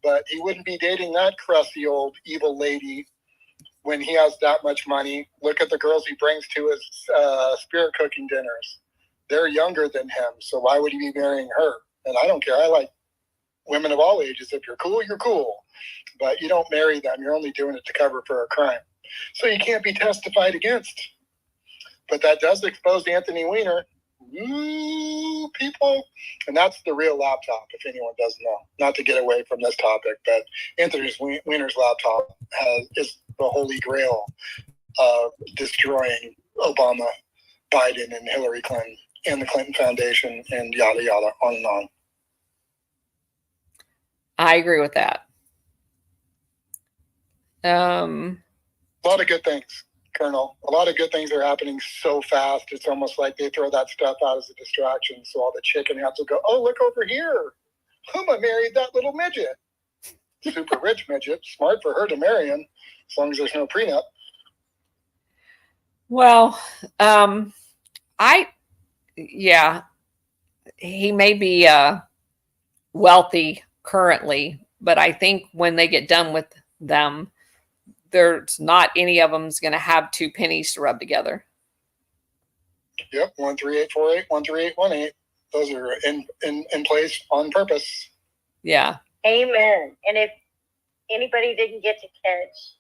but he wouldn't be dating that crusty old evil lady when he has that much money. Look at the girls he brings to his spirit cooking dinners. They're younger than him, so why would he be marrying her? And I don't care. I like women of all ages. If you're cool, you're cool. But you don't marry them. You're only doing it to cover for a crime. So you can't be testified against. But that does expose Anthony Weiner. Ooh, people. And that's the real laptop, if anyone doesn't know. Not to get away from this topic, but Anthony Weiner's laptop is the holy grail of destroying Obama, Biden, and Hillary Clinton, and the Clinton Foundation, and yada, yada, on and on. I agree with that. A lot of good things, Colonel. A lot of good things are happening so fast. It's almost like they throw that stuff out as a distraction. So all the chicken heads will go, oh, look over here. Huma married that little midget. Super rich midget. Smart for her to marry him, as long as there's no prenup. Well, he may be wealthy currently, but I think when they get done with them, there's not any of them's going to have two pennies to rub together. Yep, 13848, 13818. Those are in place on purpose. Yeah. Amen. And if anybody didn't get to catch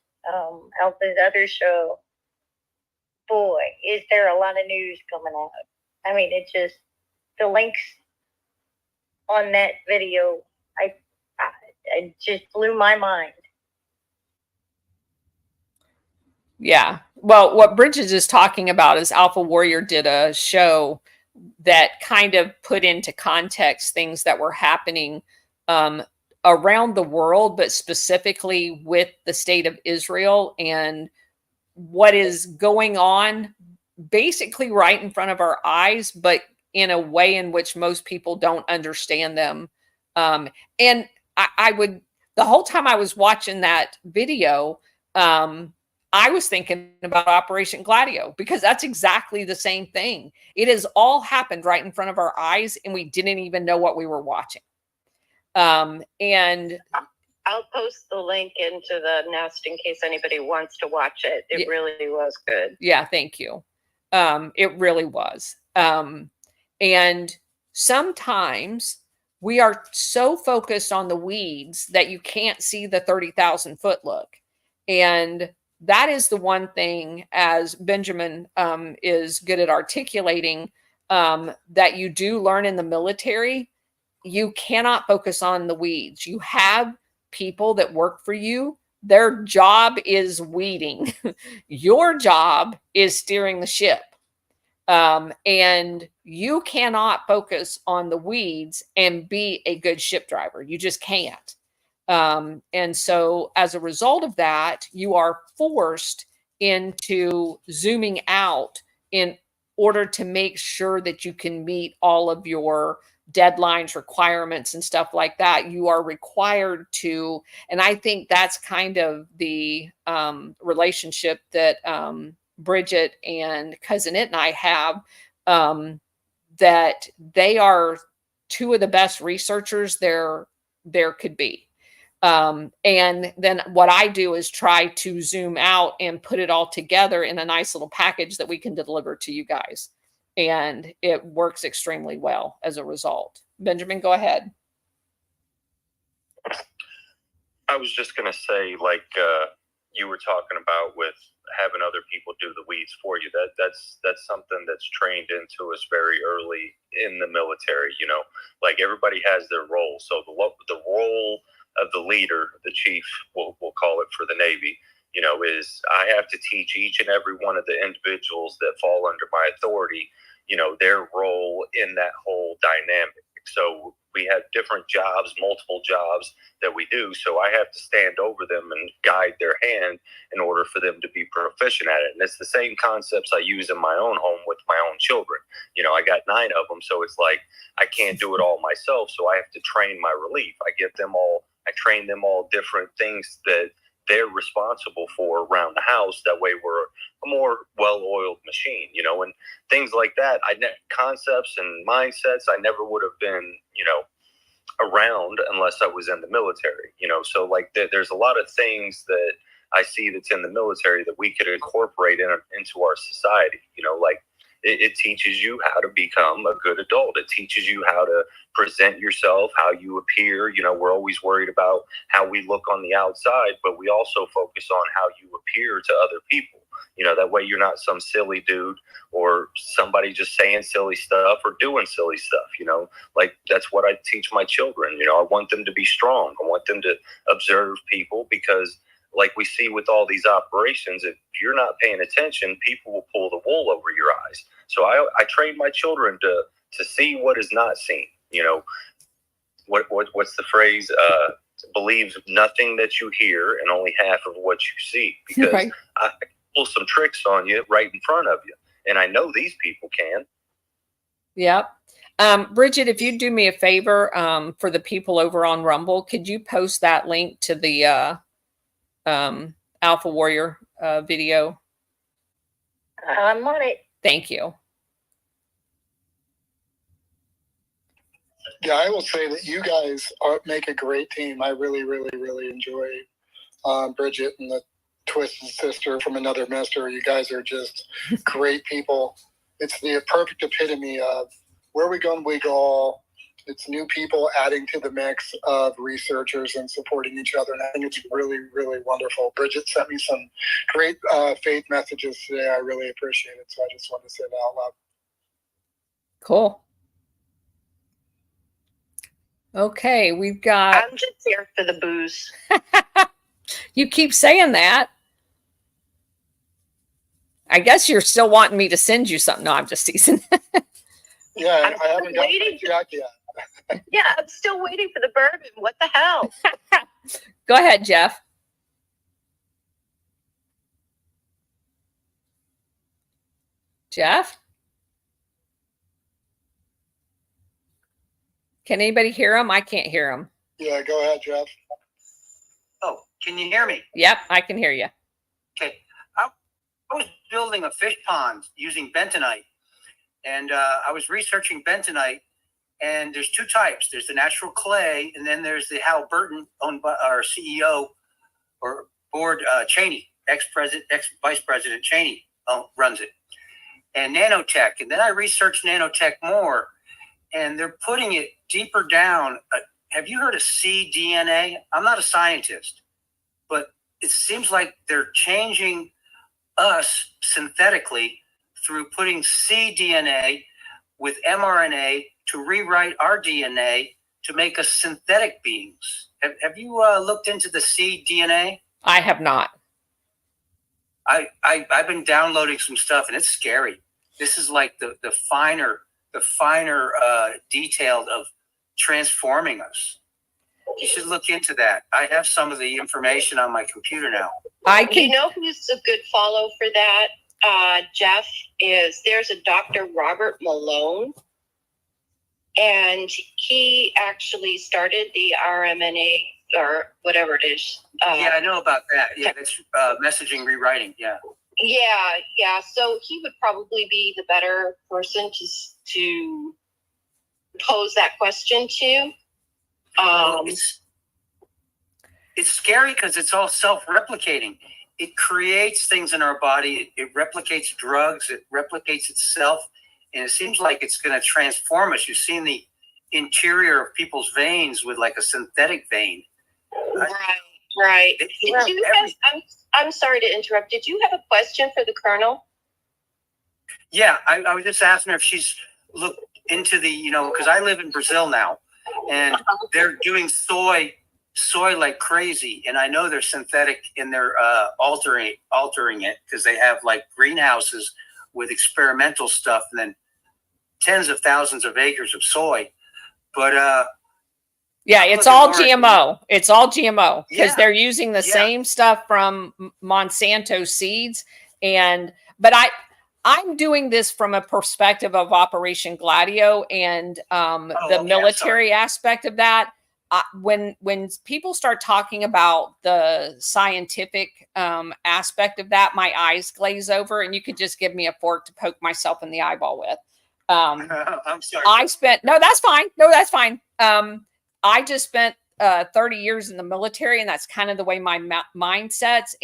out the other show, boy, is there a lot of news coming out. I mean, the links on that video, I just blew my mind. Yeah. Well, what Bridget is talking about is Alpha Warrior did a show that kind of put into context things that were happening around the world, but specifically with the state of Israel and what is going on basically right in front of our eyes, but in a way in which most people don't understand them. And the whole time I was watching that video, I was thinking about Operation Gladio, because that's exactly the same thing. It has all happened right in front of our eyes, and we didn't even know what we were watching. And I'll post the link into the nest in case anybody wants to watch it. It really was good. Yeah, thank you. It really was. And sometimes we are so focused on the weeds that you can't see the 30,000 foot look. And that is the one thing, as Benjamin is good at articulating, that you do learn in the military. You cannot focus on the weeds. You have people that work for you. Their job is weeding. Your job is steering the ship. And you cannot focus on the weeds and be a good ship driver. You just can't. And so as a result of that, you are forced into zooming out in order to make sure that you can meet all of your deadlines, requirements, and stuff like that. You are required to, and I think that's kind of the relationship that Bridget and Cousin It and I have, that they are two of the best researchers there could be. And then what I do is try to zoom out and put it all together in a nice little package that we can deliver to you guys. And it works extremely well as a result. Benjamin, go ahead. I was just going to say, like you were talking about with having other people do the weeds for you. That's something that's trained into us very early in the military. You know, like everybody has their role. So the role of the leader, the chief, we'll call it for the Navy, you know, is I have to teach each and every one of the individuals that fall under my authority, you know, their role in that whole dynamic. So we have different jobs, multiple jobs that we do. So I have to stand over them and guide their hand in order for them to be proficient at it. And it's the same concepts I use in my own home with my own children. You know, I got 9 of them. So it's like, I can't do it all myself. So I have to train my relief. I train them all different things that they're responsible for around the house. That way we're a more well-oiled machine, you know, and things like that. Concepts and mindsets I never would have been, you know, around unless I was in the military, you know. So like there's a lot of things that I see that's in the military that we could incorporate into our society, you know, like it teaches you how to become a good adult. It teaches you how to present yourself, how you appear. You know, we're always worried about how we look on the outside, but we also focus on how you appear to other people. You know, that way you're not some silly dude or somebody just saying silly stuff or doing silly stuff, you know. Like that's what I teach my children. You know, I want them to be strong. I want them to observe people because like we see with all these operations, if you're not paying attention, people will pull the wool over your eyes. So I train my children to see what is not seen. You know, what's the phrase? Believe nothing that you hear and only half of what you see. Because Right. I pull some tricks on you right in front of you. And I know these people can. Yep. Bridget, if you'd do me a favor, for the people over on Rumble, could you post that link to the Alpha Warrior video? I'm on it. Thank you. Yeah, I will say that you guys make a great team. I really, really, really enjoy Bridget and the twisted sister from another mister. You guys are just great people. It's the perfect epitome of where we go and we go. It's new people adding to the mix of researchers and supporting each other. And I think it's really, really wonderful. Bridget sent me some great faith messages today. I really appreciate it. So I just wanted to say that out loud. Cool. Okay, we've got. I'm just here for the booze. You keep saying that. I guess you're still wanting me to send you something. No, I'm just teasing. Yeah, I'm I haven't got my waiting. jack yet. Yeah, I'm still waiting for the bourbon. What the hell? Go ahead, Jeff. Jeff? Can anybody hear him? I can't hear him. Yeah, go ahead, Jeff. Oh, can you hear me? Yep, I can hear you. Okay. I was building a fish pond using bentonite, and I was researching bentonite, and there's 2 types. There's the natural clay, and then there's the Halliburton, owned by our CEO or board, Cheney, ex-vice president Cheney runs it, and nanotech. And then I researched nanotech more, and they're putting it deeper down. Have you heard of cDNA? I'm not a scientist, but it seems like they're changing us synthetically through putting cDNA with mRNA to rewrite our DNA to make us synthetic beings. Have you looked into the cDNA? I have not. I've been downloading some stuff, and it's scary. This is like the finer detail of transforming us. You should look into that. I have some of the information on my computer now. You know who's a good follow for that, Jeff, there's a Dr. Robert Malone, and he actually started the RMNA or whatever it is. Yeah, I know about that. Yeah, that's messaging rewriting. Yeah. Yeah. So he would probably be the better person to pose that question to. It's scary because it's all self-replicating. It creates things in our body. It replicates drugs. It replicates itself. And it seems like it's going to transform us. You've seen the interior of people's veins with like a synthetic vein. Right. They Did have you have, I'm sorry to interrupt. Did you have a question for the Colonel? Yeah, I was just asking her if she's looked into the, because I live in Brazil now, and they're doing soy like crazy, and I know they're synthetic and they're altering it because they have like greenhouses with experimental stuff, and then tens of thousands of acres of soy. But yeah, it's all GMO. It's all GMO because they're using the Yeah. same stuff from Monsanto seeds. But I'm doing this from a perspective of Operation Gladio and the military aspect of that. When people start talking about the scientific aspect of that, my eyes glaze over, and you could just give me a fork to poke myself in the eyeball with. I'm sorry. No, that's fine. No, that's fine. I just spent 30 years in the military, and that's kind of the way my mind sets.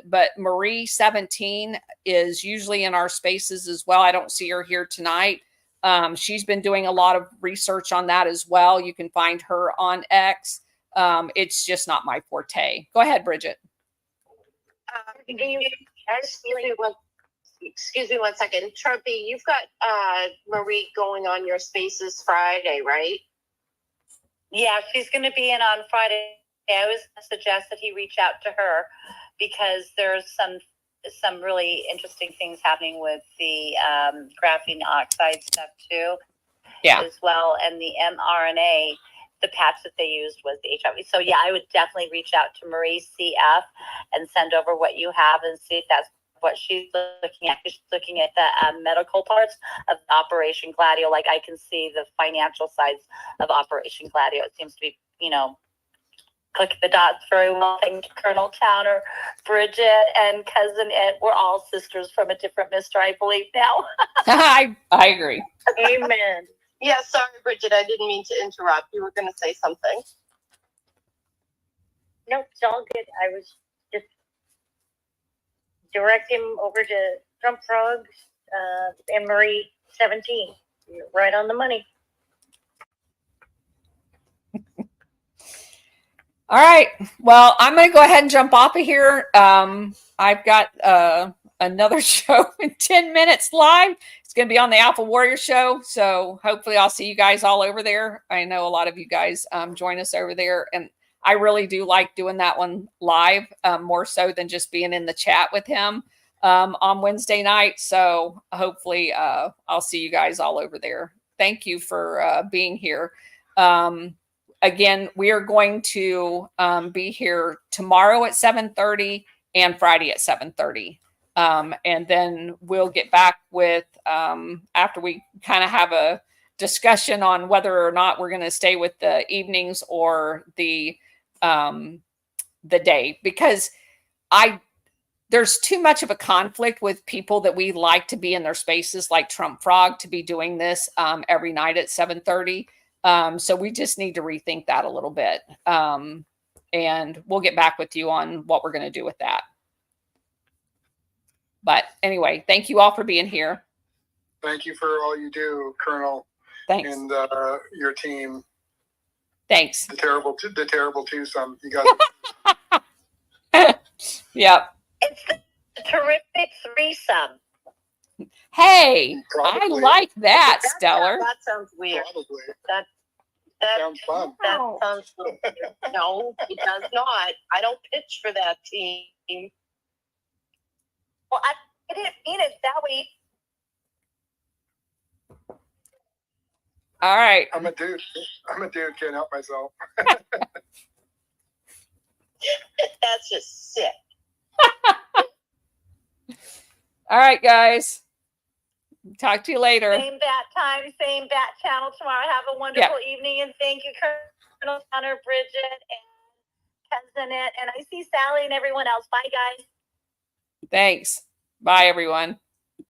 But Marie 17 is usually in our spaces as well. I don't see her here tonight. She's been doing a lot of research on that as well. You can find her on X. It's just not my forte. Go ahead, Bridget. Excuse me one second. Trumpy, you've got Marie going on your spaces Friday, right? Yeah, she's going to be in on Friday. I always suggest that he reach out to her because there's some really interesting things happening with the graphene oxide stuff too, as well, and the mRNA. The patch that they used was the HIV. So yeah, I would definitely reach out to Marie CF and send over what you have and see if that's what she's looking at. She's looking at the medical parts of Operation Gladio. Like I can see the financial sides of Operation Gladio. It seems to be, click the dots very well. Thank you, Colonel Towner, Bridget, and Cousin Ed. We're all sisters from a different mister, I believe now. I agree. Amen. Yeah, sorry, Bridget. I didn't mean to interrupt. You were going to say something. Nope, it's all good. I was just direct him over to Trump Frogs and Marie 17. You're right on the money. All right. Well, I'm going to go ahead and jump off of here. I've got another show in 10 minutes live. It's going to be on the Alpha Warrior Show. So hopefully I'll see you guys all over there. I know a lot of you guys join us over there. And I really do like doing that one live, more so than just being in the chat with him on Wednesday night. So hopefully I'll see you guys all over there. Thank you for being here. Again, we are going to be here tomorrow at 7:30 and Friday at 7:30. And then we'll get back with, after we kind of have a discussion on whether or not we're going to stay with the evenings or the day, because there's too much of a conflict with people that we like to be in their spaces, like Trump Frog, to be doing this every night at 7:30. So we just need to rethink that a little bit. And we'll get back with you on what we're going to do with that. But anyway, thank you all for being here. Thank you for all you do, Colonel. Thanks. And your team. Thanks. The terrible twosome. You got. Yep. It's the terrific threesome. Hey, Probably. I like that, Stellar. That sounds weird. Probably. That Sounds fun. That sounds weird. No, it does not. I don't pitch for that team. Well, I didn't mean it that way. All right. I'm a dude. Can't help myself. That's just sick. All right, guys. Talk to you later. Same bat time, same bat channel tomorrow. Have a wonderful evening, and thank you, Colonel Hunter, Bridget, and Cousin Ed. And I see Sally and everyone else. Bye, guys. Thanks. Bye, everyone.